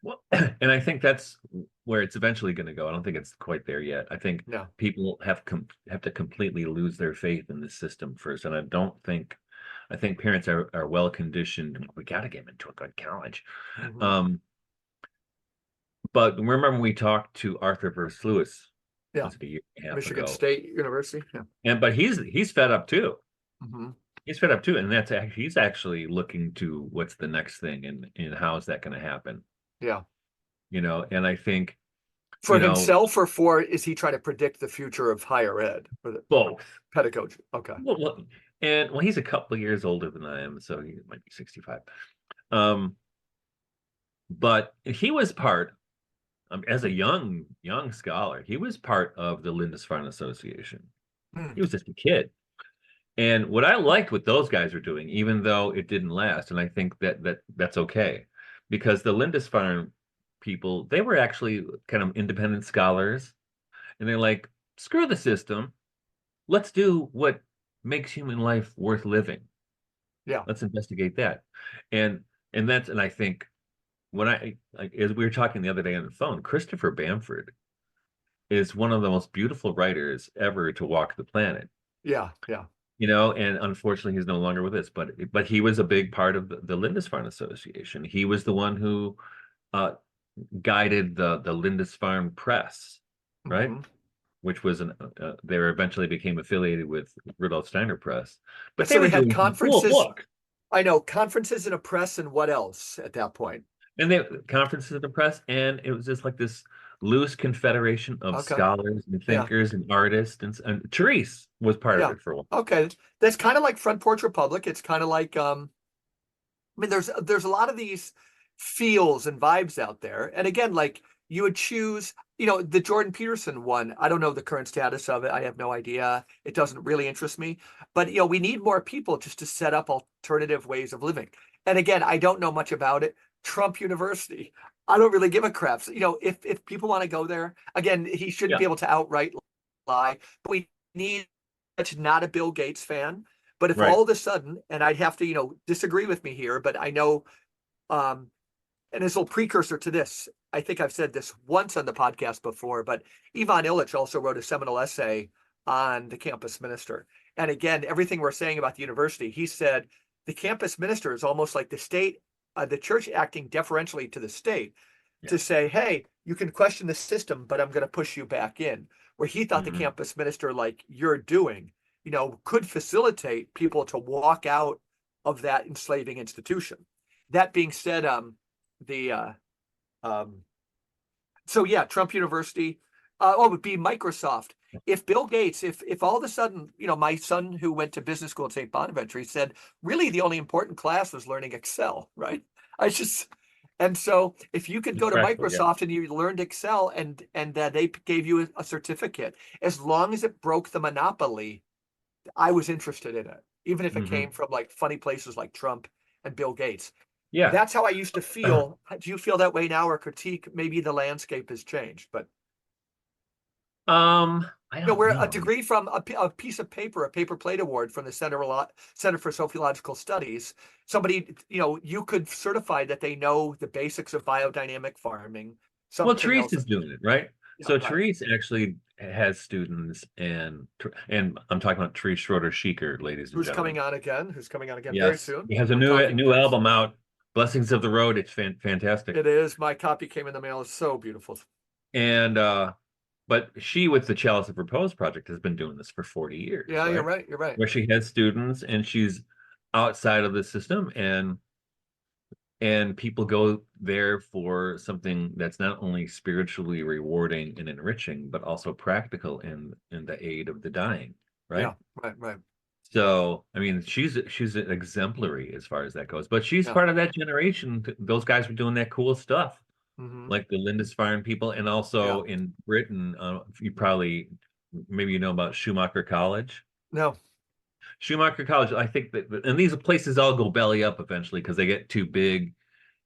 Well, and I think that's where it's eventually going to go. I don't think it's quite there yet. I think no. people have to completely lose their faith in the system first, and I think parents are well conditioned. We got to get them into a good college, Hmm. um, but remember when we talked to Arthur versus Lewis, Yeah. was it a year and a half Michigan ago? State University. Yeah. And but he's fed up too. Hmm. He's fed up too, and that's actually he's actually looking to what's the next thing and how is that going to happen? Yeah. And I think, For you know, himself or for is he trying to predict the future of higher ed or the both. pedagogy? Okay. Well, he's a couple of years older than I am, so he might be 65. Um, but he was part, as a young scholar, he was part of the Lindisfarne Association. Hmm. He was just a kid. And what I liked what those guys were doing, even though it didn't last, and I think that's okay, because the Lindisfarne people, they were actually kind of independent scholars, and they're like, screw the system. Let's do what makes human life worth living. Yeah. Let's investigate that. And and I think when as we were talking the other day on the phone, Christopher Bamford is one of the most beautiful writers ever to walk the planet. Yeah. Yeah. And unfortunately he's no longer with us, but he was a big part of the Lindisfarne Association. He was the one who uh, guided the Lindisfarne Press, right? Hmm. Which was they were eventually became affiliated with Rudolf Steiner Press, And but they so were they had doing some cool conferences. book. I know conferences and a press and what else at that point? And they conferences at the press, and it was just like this loose confederation of Okay. scholars and Yeah. thinkers and artists, and Therese was part of Yeah. it for a while. Okay. That's kind of like Front Porch Republic. It's kind of like I mean, there's a lot of these feels and vibes out there. And again, like you would choose, the Jordan Peterson one. I don't know the current status of it. I have no idea. It doesn't really interest me. But we need more people just to set up alternative ways of living. And again, I don't know much about it. Trump University. I don't really give a crap. So, if people want to go there, again, he shouldn't be Yeah, able to outright lie. But we need that's not a Bill Gates fan. But if right. all of a sudden, and I'd have to, disagree with me here, but I know, um, and this little precursor to this, I think I've said this once on the podcast before, but Ivan Illich also wrote a seminal essay on the campus minister. And again, everything we're saying about the university, he said the campus minister is almost like the state, the church acting deferentially to the state Yeah. to say, hey, you can question the system, but I'm going to push you back in. Where he thought the Mhm. campus minister, like you're doing, could facilitate people to walk out of that enslaving institution. That being said, the um, so yeah, Trump University, it would be Microsoft. If Bill Gates, if all of a sudden, my son who went to business school at St. Bonaventure, he said, really the only important class was learning Excel, right? I just and so if you could It's go to practical, yeah. Microsoft and you learned Excel and they gave you a certificate, as long as it broke the monopoly, I was interested in it, even if it came Hmm. from like funny places like Trump and Bill Gates. Yeah. That's how I used to feel. Do you feel that way now, or critique? Maybe the landscape has changed, but I don't where a know. degree from a piece of paper, a paper plate award from the Center for Sociological Studies, somebody, you could certify that they know the basics of biodynamic farming, Well, something Therese else. is doing it, right? Yeah, So right. Therese actually has students, and I'm talking about Therese Schroeder Sheeker, ladies and Who's gentlemen. coming on again? Who's coming on again very Yes, soon? he has a We're new talking new things. album out, Blessings of the Road. It's fantastic. It is. My copy came in the mail. It's so beautiful. And but she with the Chalice of Repose project has been doing this for 40 years, Yeah, you're right? right. You're right. Where she has students and she's outside of the system, and people go there for something that's not only spiritually rewarding and enriching, but also practical in the aid of the dying, right? Yeah, right, right. So, I mean, she's exemplary as far as that goes, but she's Yeah. part of that generation. Those guys were doing that cool stuff, Hmm. like the Lindisfarne people, and Yeah. also in Britain, you probably maybe you know about Schumacher College. No. Schumacher College, I think and these places all go belly up eventually because they get too big,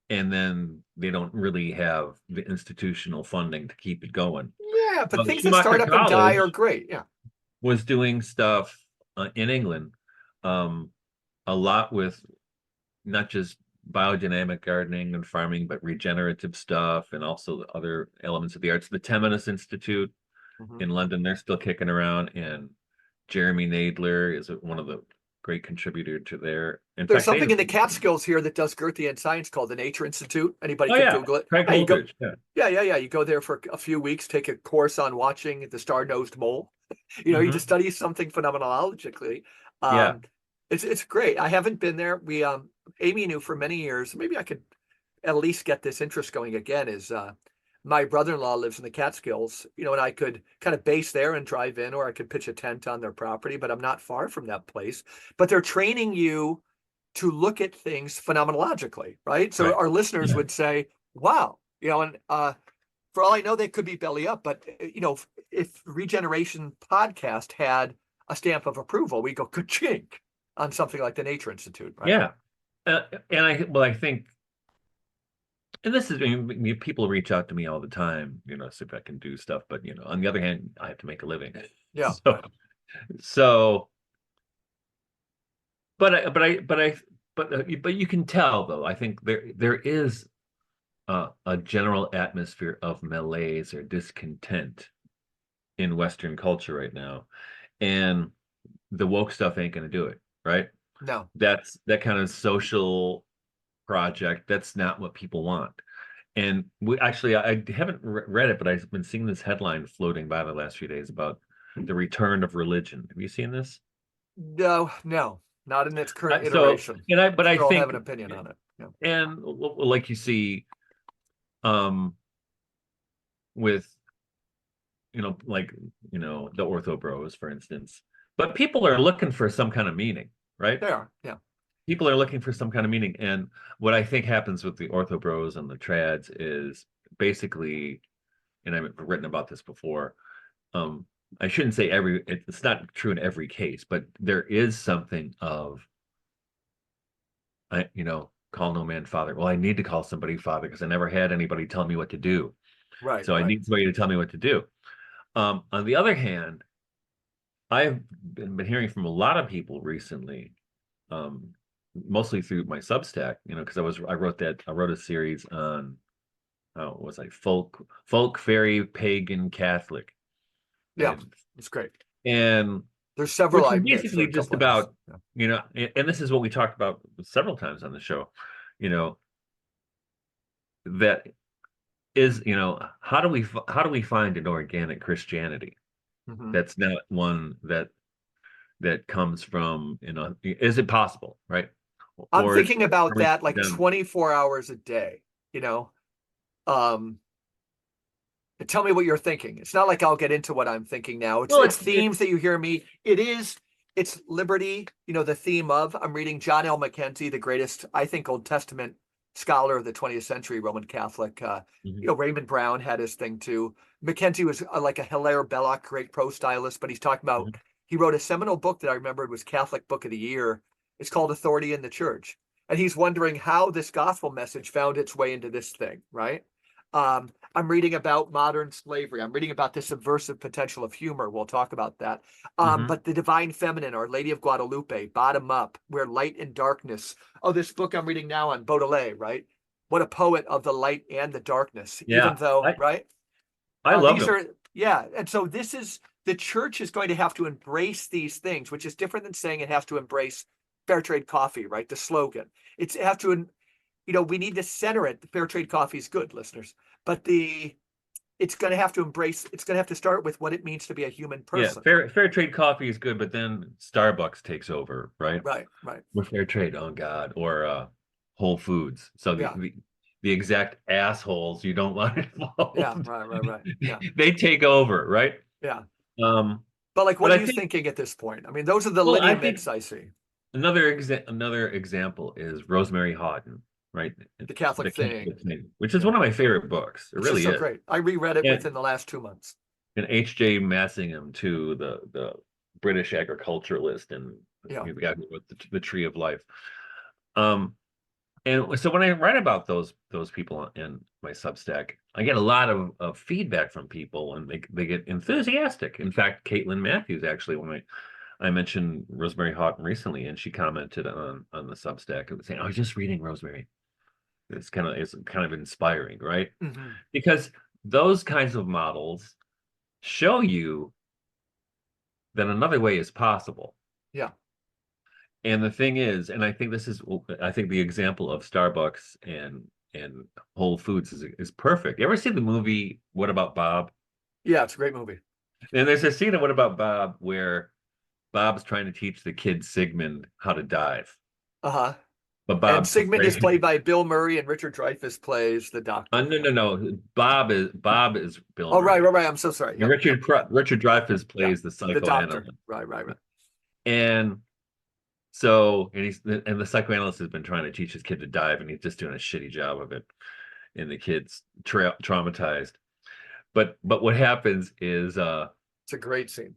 and then they don't really have the institutional funding to keep it going. Yeah, but But things that start Schumacher up and die are College great. Yeah. was doing stuff in England, um, a lot with not just biodynamic gardening and farming, but regenerative stuff and also the other elements of the arts. The Temenis Institute Hmm. in London, they're still kicking around, and Jeremy Nadler is one of the great contributor to their. In There's fact, they something in the have. Catskills here that does Goethean science called the Nature Institute. Anybody Oh could yeah, Google it. Craig Yeah, you go. Holdridge. Yeah. Yeah. You go there for a few weeks, take a course on watching the star-nosed mole. You just Hmm. study something phenomenologically. Yeah. Um, it's great. I haven't been there. We Amy knew for many years. Maybe I could at least get this interest going again. Is my brother-in-law lives in the Catskills, and I could kind of base there and drive in, or I could pitch a tent on their property, but I'm not far from that place. But they're training you to look at things phenomenologically, right? So Right. our listeners Yeah. would say, wow, and for all I know, they could be belly up, but if Regeneration Podcast had a stamp of approval, we go ka-chink on something like the Nature Institute, right? Yeah. And I think, and this is, I mean, people reach out to me all the time, see if I can do stuff. But on the other hand, I have to make a living. Yeah, So, right. so, but you can tell though. I think there is a general atmosphere of malaise or discontent in Western culture right now, and the woke stuff ain't going to do it, right? No, That kind of social project. That's not what people want. And we actually, I haven't read it, but I've been seeing this headline floating by the last few days about the return of religion. Have you seen this? no, not in its current So, iteration. but I Sure, I'll have think, an opinion on it. Yeah. and like you see, um, with like the ortho bros, for instance. But people are looking for some kind of meaning, right? They are. Yeah. People are looking for some kind of meaning, and what I think happens with the ortho bros and the trads is basically, and I've written about this before. I shouldn't say it's not true in every case, but there is something of, call no man father. Well, I need to call somebody father because I never had anybody tell me what to do. Right. So I Right. need somebody to tell me what to do. On the other hand, I've been hearing from a lot of people recently, um, mostly through my Substack, because I wrote a series on, what was I, folk, fairy, pagan, Catholic, Yeah. and It's great. and There's several which is I've missed. There are basically a just couple I missed. about, Yeah. and this is what we talked about several times on the show, you know, that is, how do we find an organic Christianity Mhm. that's not one that comes from, is it possible, right? I'm Or thinking about are we that like condemned? 24 hours a day, you know. Um, Tell me what you're thinking. It's not like I'll get into what I'm thinking now. It's Well, it's it's themes that you hear me. It's liberty, the theme of. I'm reading John L. Mackenzie, the greatest, I think, Old Testament scholar of the 20th century, Roman Catholic. Mhm, Raymond Brown had his thing too. Mackenzie was like a Hilaire Belloc, great prose stylist, but he's talking about, mhm. he wrote a seminal book that I remembered was Catholic Book of the Year. It's called Authority in the Church. And he's wondering how this gospel message found its way into this thing, right? I'm reading about modern slavery. I'm reading about the subversive potential of humor. We'll talk about that. Mhm. But the divine feminine, Our Lady of Guadalupe, Bottom Up, Where Light and Darkness. Oh, this book I'm reading now on Baudelaire, right? What a poet of the light and the darkness, even Yeah, though, I right? I loved These them. are, yeah. And so the church is going to have to embrace these things, which is different than saying it has to embrace fair trade coffee, right? The slogan. It has to, we need to center it. The fair trade coffee is good, listeners, but it's going to have to embrace, it's going to have to start with what it means to be a human Yeah, person. fair trade coffee is good, but then Starbucks takes over, right? Right, right. With fair trade, oh God, or Whole Foods. So the, Yeah, the the exact assholes you don't want yeah, involved, right. Yeah, they take over, right? yeah. Um, But like, what but are I you think, thinking at this point? I mean, those are the well, I think lineaments I see. another example is Rosemary Houghton, right? The The Catholic Catholic thing. Thing, which is Yeah. one of my favorite books. It It's just really so is. great. I reread it And within the last 2 months. H.J. Massingham too, the British agriculturalist, and Yeah. the guy who wrote the Tree of Life. Um, and so when I write about those people in my Substack, I get a lot of feedback from people, and they get enthusiastic. In fact, Caitlin Matthews, actually, when I mentioned Rosemary Houghton recently, and she commented on the Substack and saying, "I was just reading Rosemary." It's kind of inspiring, right? Hmm. Because those kinds of models show you that another way is possible. Yeah. And the thing is, and I think the example of Starbucks and Whole Foods is perfect. You ever see the movie What About Bob? Yeah, it's a great movie. And there's a scene in What About Bob where Bob's trying to teach the kid Sigmund how to dive, Uh-huh. but And Bob's Sigmund is played afraid. by Bill Murray, and Richard Dreyfuss plays the doctor. No, Yeah. no, no. Bob is Bill Oh, right, Murray, right, right. I'm so sorry. and Yep, yep, yep, Richard Dreyfuss yeah. plays the The doctor. psychoanalyst. Right, right, right. And so, and the psychoanalyst has been trying to teach his kid to dive, and he's just doing a shitty job of it, and the kid's traumatized. But what happens is It's a great scene.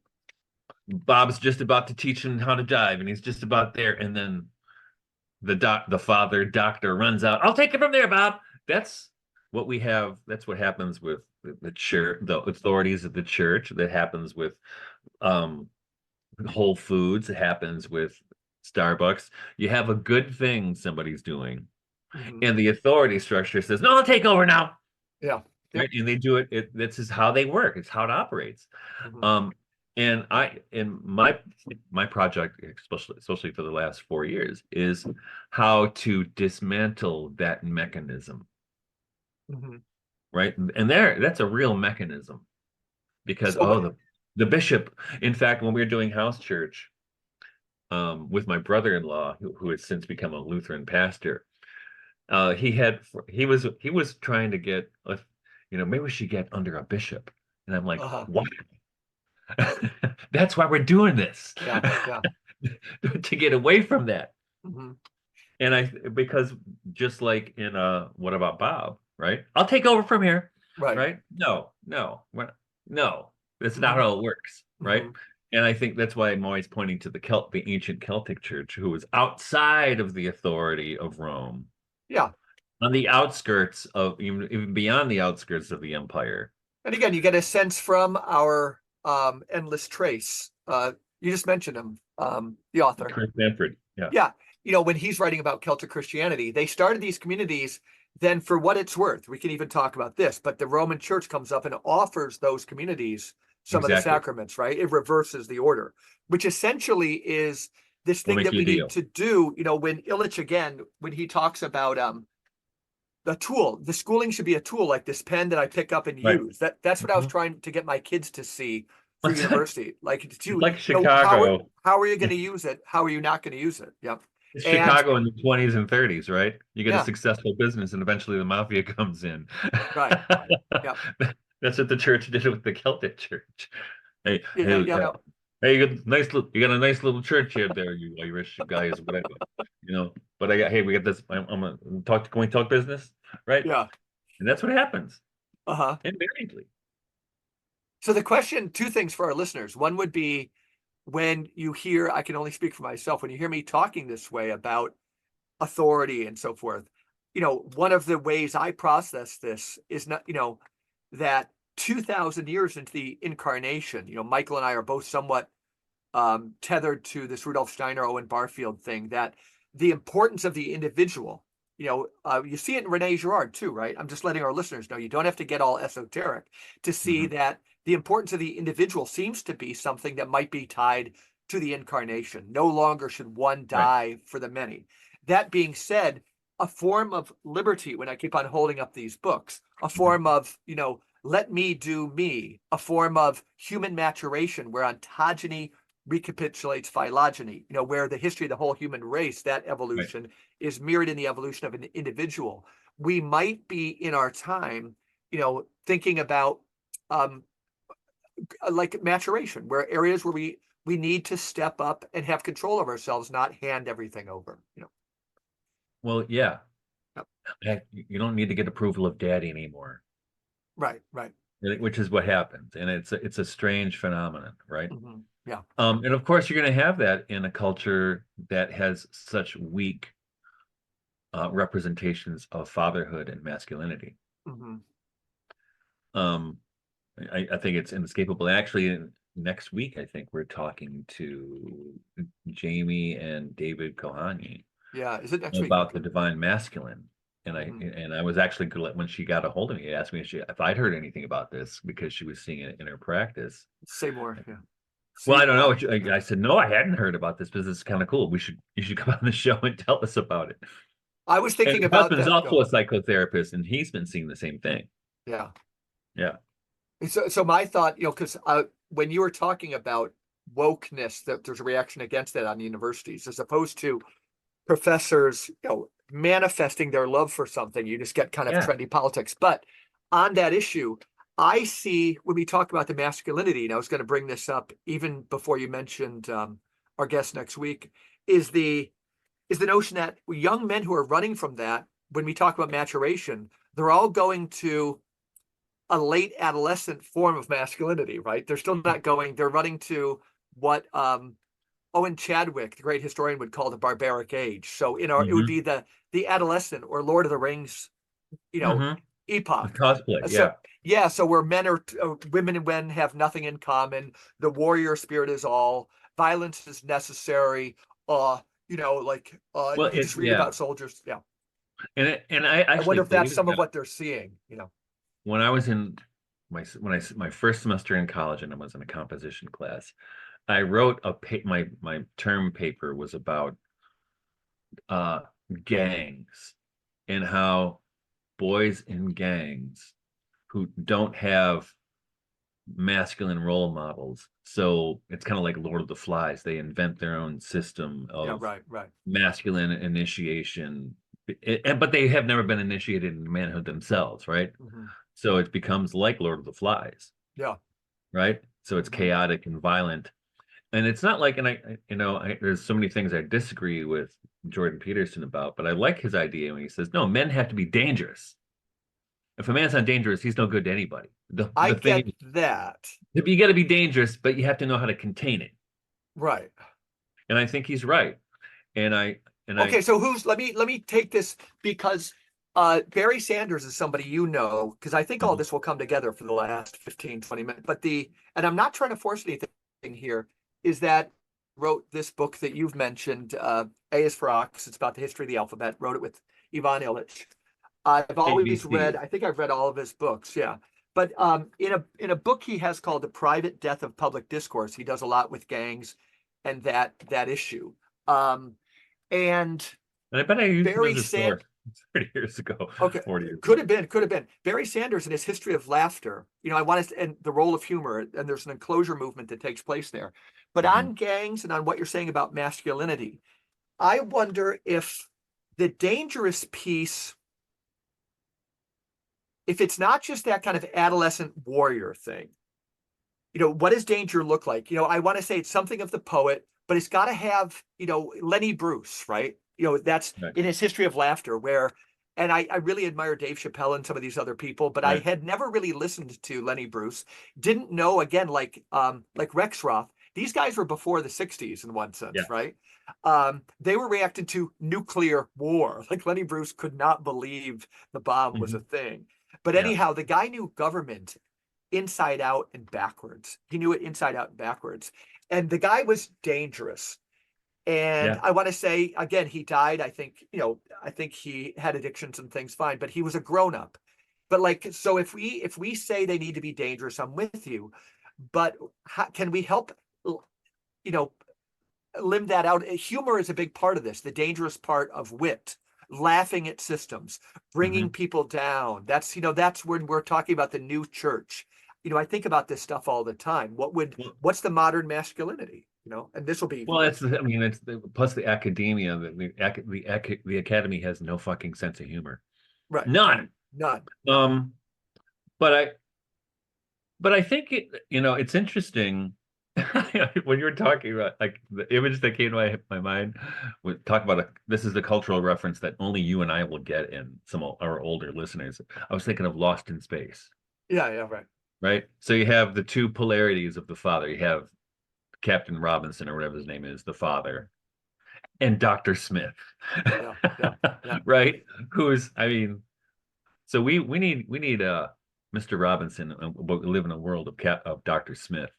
Bob's just about to teach him how to dive, and he's just about there, and then the father doctor runs out. I'll take it from there, Bob. That's what we have. That's what happens with the church, the authorities of the church. That happens with um Whole Foods. It happens with Starbucks. You have a good thing somebody's doing, Hmm. and the authority structure says, "No, I'll take over now." Yeah. Right? Yep. And they do it. This is how they work. It's how it operates. Hmm. Um, and in my project, especially for the last 4 years, is how to dismantle that mechanism, Hmm. right? And that's a real mechanism because So what? the bishop, in fact, when we were doing house church, with my brother-in-law, who has since become a Lutheran pastor, he was trying to get, maybe we should get under a bishop, and I'm like, Uh-huh. what? That's why we're doing this, Yeah, yeah. to get away from that. Hmm. And because just like in What About Bob, right? I'll take over from here, Right. right? No, no, no, that's not Hmm. how it works, right? Hmm. And I think that's why I'm always pointing to the ancient Celtic church, who was outside of the authority of Rome, Yeah. on the outskirts of, even beyond the outskirts of the empire. And again, you get a sense from our endless trace. You just mentioned him, the author. Chris Manfred, yeah, Yeah. When he's writing about Celtic Christianity, they started these communities. Then, for what it's worth, we can even talk about this, but the Roman Church comes up and offers those communities some of the exactly. sacraments, right? It reverses the order, which essentially is this We'll thing make that you a we need deal. to do. When Illich, again, when he talks about the tool, the schooling should be a tool like this pen that I pick up and Right. use. That's what I was Mhm. trying to get my kids to see for It's like, university. Like, it's to, like how are, Chicago. how are you going to use it? How are you not going to use it? Yep. It's And Chicago in the 20s and 30s, right? You get a yeah, successful business and eventually the mafia comes in. right. Yeah. That's what the church did with the Celtic church. Hey, Yeah. hey, Yeah. hey, you got a nice little church here there, you Irish guys, whatever. But hey, we got this. I'm gonna can we talk business? Right? Yeah. And that's what happens. Uh-huh. Invariably. So the question, two things for our listeners. One would be, when you hear, I can only speak for myself, when you hear me talking this way about authority and so forth, one of the ways I process this is not, that 2,000 years into the incarnation, Michael and I are both somewhat tethered to this Rudolf Steiner, Owen Barfield thing, that the importance of the individual, you see it in Rene Girard too, right? I'm just letting our listeners know, you don't have to get all esoteric to see Mhm. that the importance of the individual seems to be something that might be tied to the incarnation. No longer should one Right. die for the many. That being said, a form of liberty, when I keep on holding up these books, a Mhm. form of, let me do me, a form of human maturation where ontogeny recapitulates phylogeny, where the history of the whole human race, that Right. evolution is mirrored in the evolution of an individual. We might be in our time, thinking about um, like maturation, where areas where we need to step up and have control of ourselves, not hand everything over. Well, yeah. Yep. Heck, you don't need to get approval of daddy anymore, Right, right. which is what happens. And it's a strange phenomenon, right? Hmm. Yeah. And of course, you're going to have that in a culture that has such weak representations of fatherhood and masculinity. Hmm. Um, I think it's inescapable. Actually, next week, I think we're talking to Jamie and David Kohani Yeah. Is it next week? about Okay. the divine masculine. Hmm. And I was actually glad when she got a hold of me, asked me if I'd heard anything about this because she was seeing it in her practice. Say more. Yeah. Well, See, I don't know. I said, no, I hadn't heard about this, but this is kind of cool. You should come on the show and tell us about it. I was And thinking her about husband's that. also a psychotherapist, and he's been seeing the same thing. Yeah. Yeah. So my thought, because when you were talking about wokeness, that there's a reaction against that on universities, as opposed to professors, manifesting their love for something. You just get kind of Yeah. trendy politics. But on that issue, I see when we talk about the masculinity, and I was going to bring this up even before you mentioned our guest next week, is the notion that young men who are running from that, when we talk about maturation, they're all going to a late adolescent form of masculinity, right? They're still not going, they're running to what Owen Chadwick, the great historian, would call the barbaric age. So it would Hmm. be the adolescent or Lord of the Rings, you know, Hmm. The epoch. cosplay. So Yeah. yeah, so where men are women and men have nothing in common. The warrior spirit is all. Violence is necessary. Well, You just read yeah. about soldiers. Yeah, And I I actually wonder if that's believe some of that what they're seeing. when I was in my first semester in college and I was in a composition class, I wrote my term paper was about uh gangs and how boys in gangs who don't have masculine role models. So it's kind of like Lord of the Flies. They invent their own system Yeah, of right, right. masculine initiation, but they have never been initiated in manhood themselves, right? Hmm. So it becomes like Lord of the Flies, Yeah. right? So it's Hmm. chaotic and violent. And it's not like, and there's so many things I disagree with Jordan Peterson about, but I like his idea when he says, no, men have to be dangerous. If a man's not dangerous, he's no good to anybody. I The thing get is, that. you got to be dangerous, but you have to know how to contain it. Right. And I think he's right. And I and I Okay, so let me take this because Barry Sanders is somebody because I think all Mhm. this will come together for the last 15, 20 minutes. And I'm not trying to force anything here, is that wrote this book that you've mentioned, A is for Ox. It's about the history of the alphabet, wrote it with Ivan Illich. I've always read, ABC. I think I've read all of his books, yeah. But in a book he has called The Private Death of Public Discourse, he does a lot with gangs and that issue. Um, and And I bet I used him Barry as a Sand source 30 years ago, okay, 40 years could ago. have been, could have been. Barry Sanders in his History of Laughter, I want to, and the role of humor, and there's an enclosure movement that takes place there. But Hmm. on gangs and on what you're saying about masculinity, I wonder if the dangerous piece, if it's not just that kind of adolescent warrior thing, what does danger look like? I want to say it's something of the poet, but it's got to have, Lenny Bruce, right? That's Right, in his History of Laughter, and I really admire Dave Chappelle and some of these other people, but I right. had never really listened to Lenny Bruce. Didn't know, again, like Rexroth. These guys were before the 60s in one sense, Yes. right? They were reacting to nuclear war. Like Lenny Bruce could not believe the bomb was a Hmm. thing. But Yeah. anyhow, the guy knew government inside out and backwards. He knew it inside out and backwards. And the guy was dangerous. And Yeah. I want to say again, he died. I think he had addictions and things fine, but he was a grown up. But like, so if we say they need to be dangerous, I'm with you. But how, can we help, you know, limb that out? Humor is a big part of this. The dangerous part of wit, laughing at systems, bringing Hmm. people down. That's when we're talking about the new church. I think about this stuff all the time. Well, What's the modern masculinity? And this will be, well, I mean, plus the academia, the academy has no fucking sense of humor. right, right. None. None, none. Um, but I think it's interesting when you were talking about like the image that came to my mind would talk about this is the cultural reference that only you and I will get in some of our older listeners. I was thinking of Lost in Space, Yeah, yeah, right. right? So you have the two polarities of the father. You have Captain Robinson or whatever his name is, the father, and Dr. Smith, Yeah, yeah, yeah, right? Who's, I mean, so we need Mr. Robinson, but we live in a world of Dr. Smith,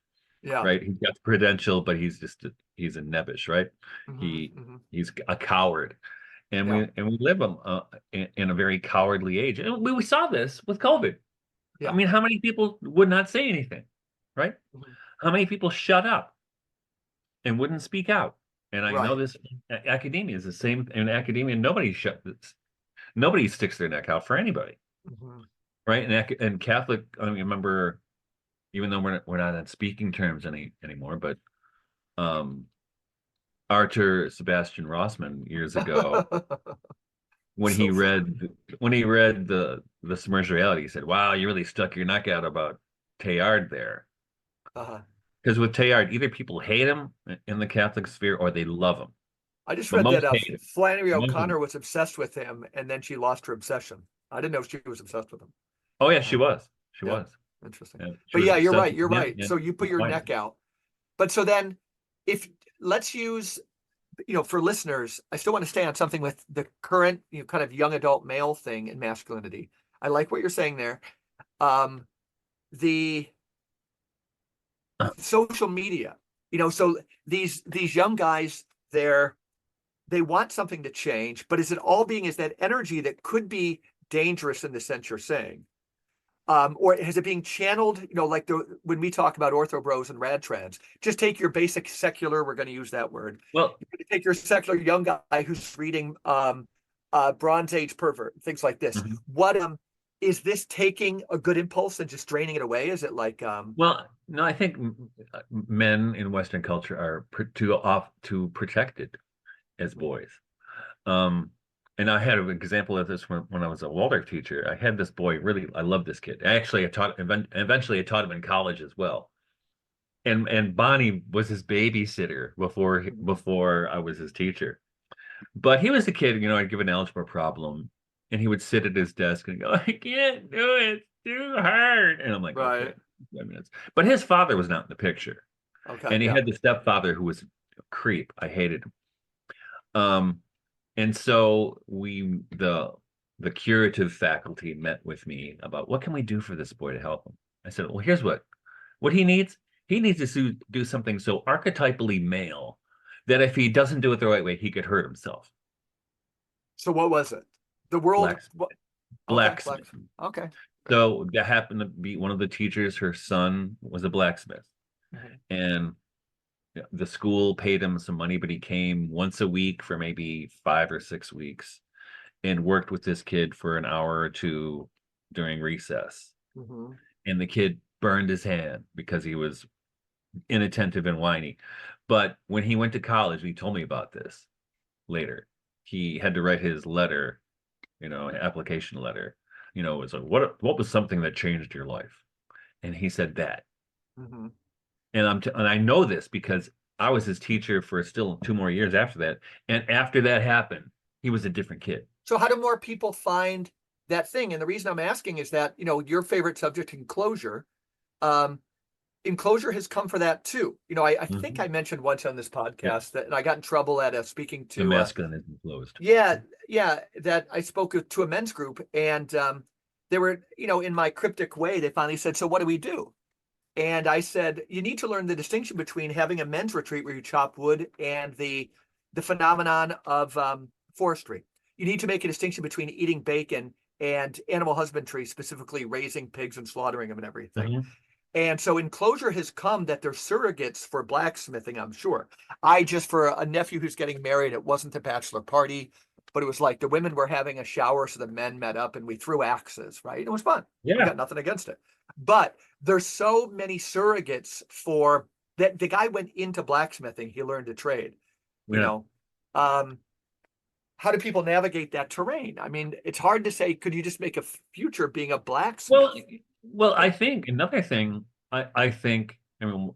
yeah. right? He's got the credential, but he's a nebbish, right? Hmm. He Hmm. he's a coward, and Yeah, we live in a very cowardly age, and we saw this with COVID. I yeah. mean, how many people would not say anything, right? Hmm. How many people shut up? and wouldn't speak out. And I know Right. this academia is the same. In academia, nobody sticks their neck out for anybody, Mhm. right? And Catholic, I mean, remember, even though we're not on speaking terms anymore, but um, Arthur Sebastian Rossman years ago, when So he funny. read when he read the Submerged Reality, he said, "Wow, you really stuck your neck out about Teilhard there." Uh-huh. Because with Teilhard, either people hate him in the Catholic sphere or they love him, I just but read that most hate him. Flannery Most of O'Connor them. was obsessed with him, and then she lost her obsession. I didn't know she was obsessed with him. Oh yeah, she Um, was. She yeah, was. interesting. Yeah, she But was yeah, you're obsessed right. with You're him right. So and you put with your Twilight. neck out. But so then, if let's use, for listeners, I still want to stay on something with the current, kind of young adult male thing in masculinity. I like what you're saying there. Um, the social media, so these young guys, they want something to change, but is that energy that could be dangerous in the sense you're saying? Or is it being channeled, like when we talk about ortho bros and rad trans, just take your basic secular, we're going to use that word. Well, You're going to take your secular young guy who's reading Bronze Age pervert, things like this. mhm. What is this taking a good impulse and just draining it away? Is it like Well, no, I think men in Western culture are too protected as boys. Um, and I had an example of this when I was a Waldorf teacher. I had this boy, really, I love this kid. Actually, eventually I taught him in college as well. And Bonnie was his babysitter before I was his teacher. But he was a kid, I'd give an algebra problem, and he would sit at his desk and go, "I can't do it. It's too hard." And I'm like, "Okay, right? 5 minutes." But his father was not in the picture, Okay, and he yeah. had the stepfather who was a creep. I hated him. Um, and so the curative faculty met with me about what can we do for this boy to help him. I said, well, here's what he needs. He needs to do something so archetypally male that if he doesn't do it the right way, he could hurt himself. So what was it? The world. Blacksmith. What? Okay, Blacksmith. black. Okay, great. So that happened to be one of the teachers. Her son was a blacksmith, Mhm. and the school paid him some money, but he came once a week for maybe 5 or 6 weeks and worked with this kid for an hour or two during recess. Mhm. And the kid burned his hand because he was inattentive and whiny. But when he went to college, he told me about this later. He had to write his letter, application letter. It was like, what was something that changed your life? And he said that. Mhm. And I know this because I was his teacher for still 2 more years after that. And after that happened, he was a different kid. So how do more people find that thing? And the reason I'm asking is that, your favorite subject, enclosure, um, enclosure has come for that too. I think Mhm. I mentioned once on this Yeah, podcast that, and I got in trouble at speaking the to, masculine is enclosed. yeah, yeah, that I spoke to a men's group, and they were, in my cryptic way, they finally said, so what do we do? And I said, you need to learn the distinction between having a men's retreat where you chop wood and the phenomenon of forestry. You need to make a distinction between eating bacon and animal husbandry, specifically raising pigs and slaughtering them and everything. Mhm. And so enclosure has come that they're surrogates for blacksmithing, I'm sure. I just, for a nephew who's getting married, it wasn't a bachelor party, but it was like the women were having a shower, so the men met up and we threw axes, right? It was fun. We Yeah. got nothing against it. But there's so many surrogates for that. The guy went into blacksmithing, he learned a trade, you Yeah. know. Um, how do people navigate that terrain? I mean, it's hard to say, could you just make a future being a Well, blacksmith? well, I think another thing, I think, I mean,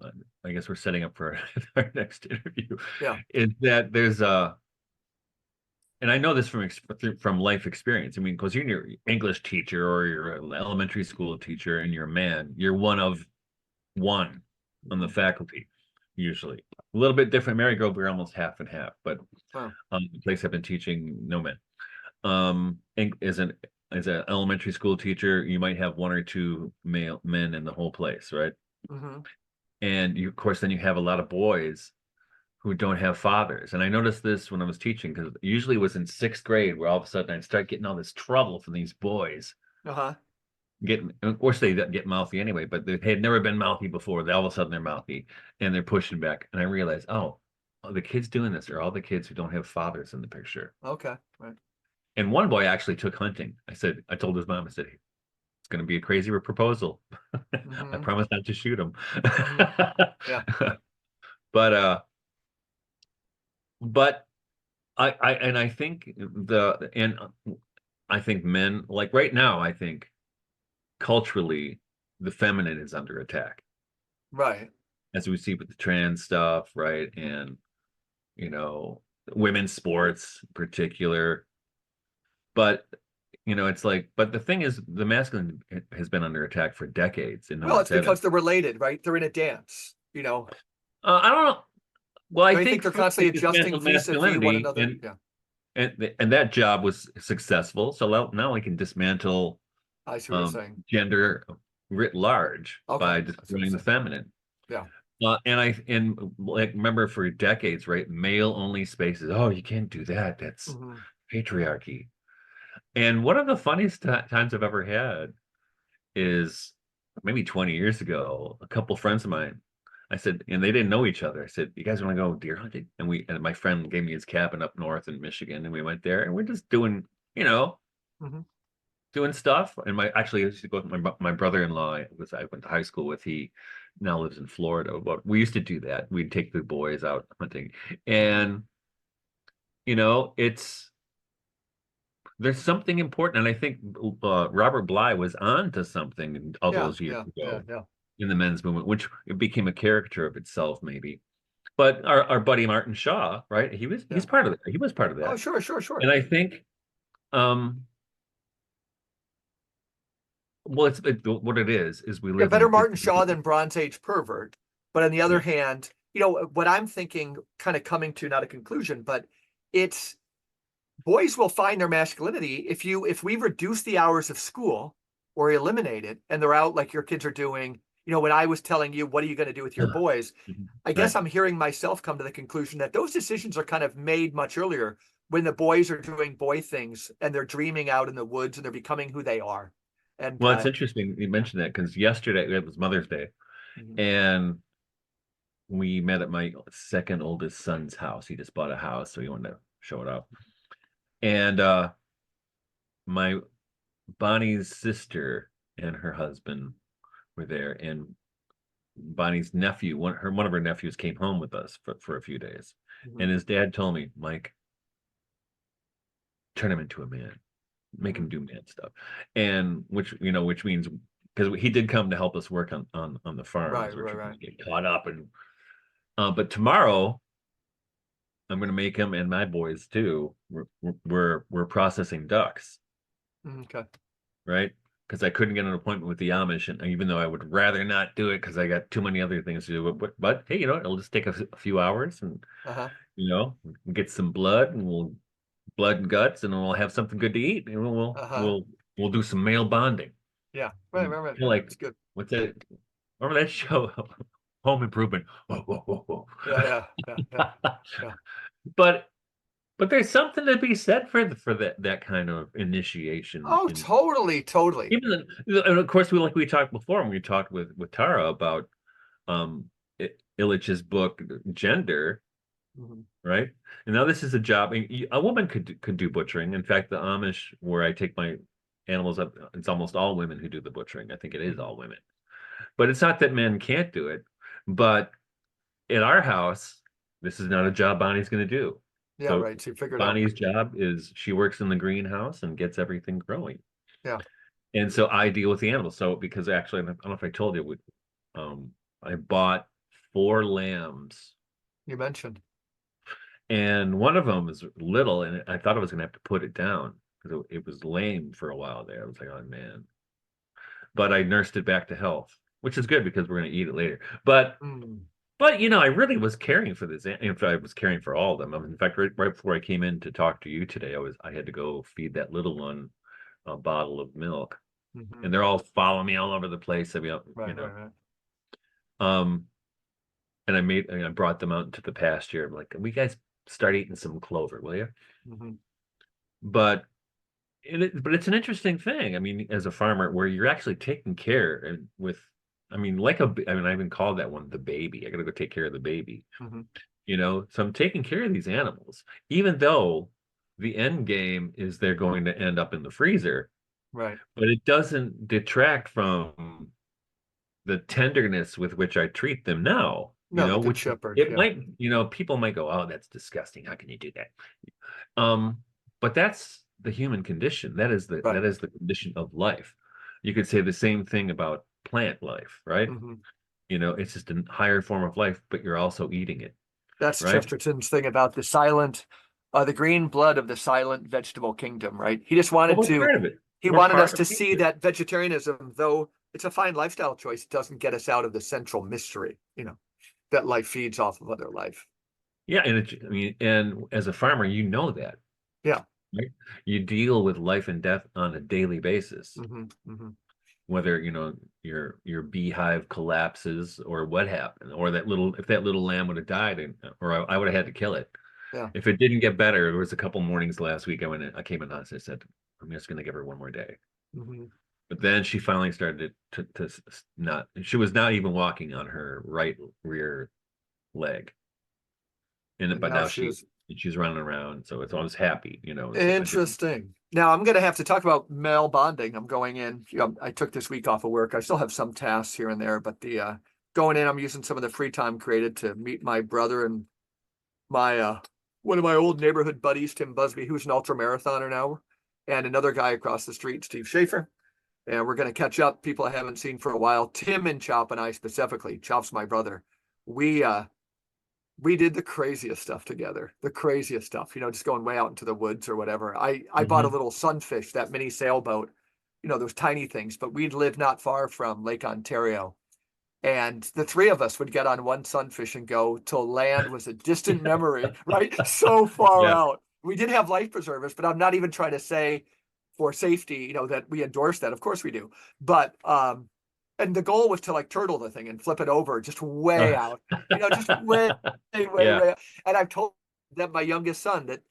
I guess we're setting up for our next interview, Yeah. is that and I know this from life experience. I mean, because you're your English teacher or you're an elementary school teacher and you're a man, you're one of one on the Mhm. faculty, usually. A little bit different. Mary Grove, we're almost half and half, but Wow. the place I've been teaching, no men. And as an elementary school teacher, you might have one or two male men in the whole place, right? Hmm. And of course, then you have a lot of boys who don't have fathers. And I noticed this when I was teaching because usually it was in sixth grade where all of a sudden I'd start getting all this trouble from these boys. Uh-huh. of course they get mouthy anyway, but they had never been mouthy before. They all of a sudden they're mouthy and they're pushing back. And I realized, oh, the kids doing this are all the kids who don't have fathers in the picture. Okay. Right. And one boy actually took hunting. I told his mom, I said, it's going to be a crazy proposal. I Hmm. promise not to shoot him. Hmm. Yeah. But but I think I think men, like right now, I think culturally the feminine is under attack, Right. as we see with the trans stuff, right? And you know, women's sports in particular. But it's like, but the thing is, the masculine has been under attack for decades, and no Well, one's it's said it. because they're related, right? They're in a dance, you know. I don't know. Well, I Don't you think think they're too, constantly they adjusting dismantled vis-a-vis one masculinity, another? Yeah. and that job was successful. So now we can dismantle I see what you're saying. gender writ large Okay. by I see what you're destroying the saying. feminine. Yeah. And like remember for decades, right? Male only spaces. Oh, you can't do that. That's Hmm. patriarchy. And one of the funniest times I've ever had is maybe 20 years ago. A couple friends of mine, I said, and they didn't know each other. I said, "You guys want to go deer hunting?" And my friend gave me his cabin up north in Michigan, and we went there, and we're just doing, Hmm. doing stuff. And I used to go with my brother-in-law. I went to high school with. He now lives in Florida, but we used to do that. We'd take the boys out hunting, Hmm. and it's there's something important, and I think Robert Bly was on to something all Yeah. those years Yeah. Yeah. ago Yeah. in the men's movement, which it became a caricature of itself, maybe. But our buddy Martin Shaw, right? He's Yeah. part of it. He was part of Oh, that, sure, sure, sure. and I think, um, well, what it is we Yeah, live in better a Martin Shaw than Bronze Age pervert. But on the other yeah. hand, what I'm thinking, kind of coming to not a conclusion, but it's boys will find their masculinity if we reduce the hours of school or eliminate it and they're out like your kids are doing. When I was telling you, what are you going to do with your boys? I guess Right. I'm hearing myself come to the conclusion that those decisions are kind of made much earlier when the boys are doing boy things and they're dreaming out in the woods and they're becoming who they are. And Well, it's interesting you yeah. mentioned that because yesterday it was Mother's Day, Mhm. and we met at my second oldest son's house. He just bought a house, so he wanted to show it off. And my Bonnie's sister and her husband were there, and Bonnie's nephew, one of her nephews came home with us for a few days. Mhm. And his dad told me, Mike, turn him into a man, make him Mhm. do man stuff. And which means because he did come to help us work on the Right, farms, which right, we right. get caught up in. But tomorrow I'm going to make him and my boys too. We're processing ducks, Okay. right? Because I couldn't get an appointment with the Amish, and even though I would rather not do it because I got too many other things to do, but hey, it'll just take a few hours, and Uh-huh. we'll get some blood, and we'll blood and guts, and we'll have something good to eat, and Uh-huh. we'll do some male bonding. Yeah. Right, And right, right. feel like It's good. what's that? Remember that show, Home Improvement? Whoa, whoa, whoa, Yeah, yeah, yeah, yeah, whoa. yeah. But there's something to be said for that kind of initiation Oh, in totally, totally. and of course we talked before when we talked with Tara about um Illich's book Gender, Mhm. right? And now this is a job. A woman could do butchering. In fact, the Amish where I take my animals up, it's almost all women who do the butchering. I think it is Mhm. all women. But it's not that men can't do it. But in our house, this is not a job Bonnie's going to do. Yeah, So right. So you figured out. Bonnie's job is she works in the greenhouse and gets everything growing. Yeah, And so I deal with the animals. So because actually, I don't know if I told you, um, I bought 4 lambs, you mentioned. and one of them is little, and I thought I was going to have to put it down because it was lame for a while there. I was like, oh man. But I nursed it back to health, which is good because we're going to eat it later. Mm. But I really was caring for this. In fact, I was caring for all of them. In fact, right before I came in to talk to you today, I had to go feed that little one a bottle of milk, Hmm. and they're all following me all over the place. I mean, Right, right, right. um, and I brought them out into the pasture. I'm like, we guys start eating some clover, will you? Hmm. But But it's an interesting thing. I mean, as a farmer, where you're actually taking care and with, I mean, I mean, I even called that one the baby. I got to go take care of the baby. Mhm. So I'm taking care of these animals, even though the end game is they're going to end up in the freezer, Right. but it doesn't detract from the tenderness with which I treat them now, No, the good which shepherd. it Yeah. might, people might go, oh, that's disgusting. How can you do that? Um, but that's the human condition. Right. That is the condition of life. You could say the same thing about plant life, right? Hmm. It's just a higher form of life, but you're also eating it, That's right? Chesterton's thing about the green blood of the silent vegetable kingdom, right? Well, we're part of it. He We're wanted us part to of see nature. that vegetarianism, though it's a fine lifestyle choice, it doesn't get us out of the central mystery, that life feeds off of other life. Yeah, I mean, and as a farmer, you know that, Yeah. right? You deal with life and death on a daily basis, Hmm. Hmm. whether, your beehive collapses or what happened, or if that little lamb would have died, or I would have had to kill it. Yeah. If it didn't get better, there was a couple mornings last week I came in and I said, I'm just going to give her one more day. Hmm. But then she finally started to not, she was not even walking on her right rear leg. And But now now she's she's running around. So I was happy, so I didn't. interesting. Now I'm going to have to talk about male bonding. I'm going in. I took this week off of work. I still have some tasks here and there, but the going in, I'm using some of the free time created to meet my brother and my one of my old neighborhood buddies, Tim Busby, who's an ultra marathoner now, and another guy across the street, Steve Schaefer. And we're going to catch up. People I haven't seen for a while. Tim and Chop and I specifically. Chop's my brother. We uh we did the craziest stuff together. The craziest stuff. Just going way out into the woods or whatever. I bought a Mhm. little sunfish, that mini sailboat. Those tiny things. But we'd live not far from Lake Ontario, and the three of us would get on one sunfish and go till land was a distant memory, right? So far Yeah. out. We did have life preservers, but I'm not even trying to say for safety, that we endorse that. Of course we do. But and the goal was to like turtle the thing and flip it over just way out, just way, way, Yeah. way out. And I've told that my youngest son that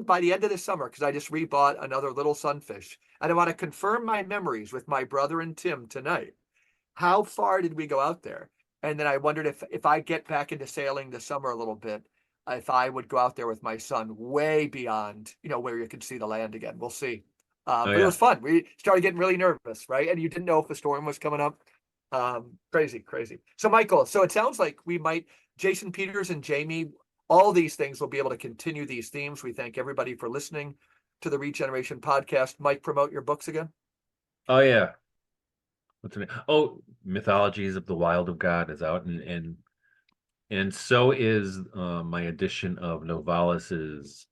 by the end of the summer, because I just rebought another little sunfish, and I want to confirm my memories with my brother and Tim tonight. How far did we go out there? And then I wondered if I get back into sailing this summer a little bit, if I would go out there with my son way beyond, where you could see the land again. We'll see. Oh But it yeah. was fun. We started getting really nervous, right? And you didn't know if a storm was coming up. Crazy, crazy. So Michael, so it sounds like Jason Peters and Jamie, all these things will be able to continue these themes. We thank everybody for listening to the Regeneration podcast. Mike, promote your books again. Oh yeah. What's the name? Oh, Mythologies of the Wild of God is out, and so is my edition of Novalis's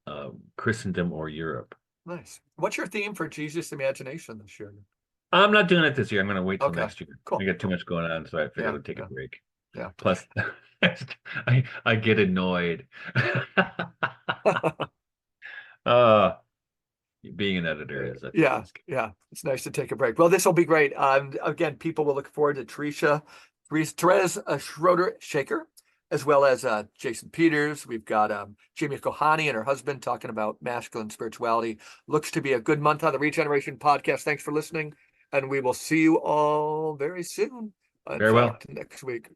Christendom or Europe. Nice. What's your theme for Jesus Imagination this year? I'm not doing it this year. I'm going to wait till Okay, next year. I cool, got too cool. much going on, so I figured Yeah, I'd take a yeah, break. yeah. Plus, I get annoyed. uh, Being an editor Yeah, is yeah. It's nice to take a break. Well, this will be great. Again, people will look forward to Therese Schroeder Shaker, as well as Jason Peters. We've got Jamie Kohani and her husband talking about masculine spirituality. Looks to be a good month on the Regeneration podcast. Thanks for listening, and we will see you all very soon. In very well. fact, next week.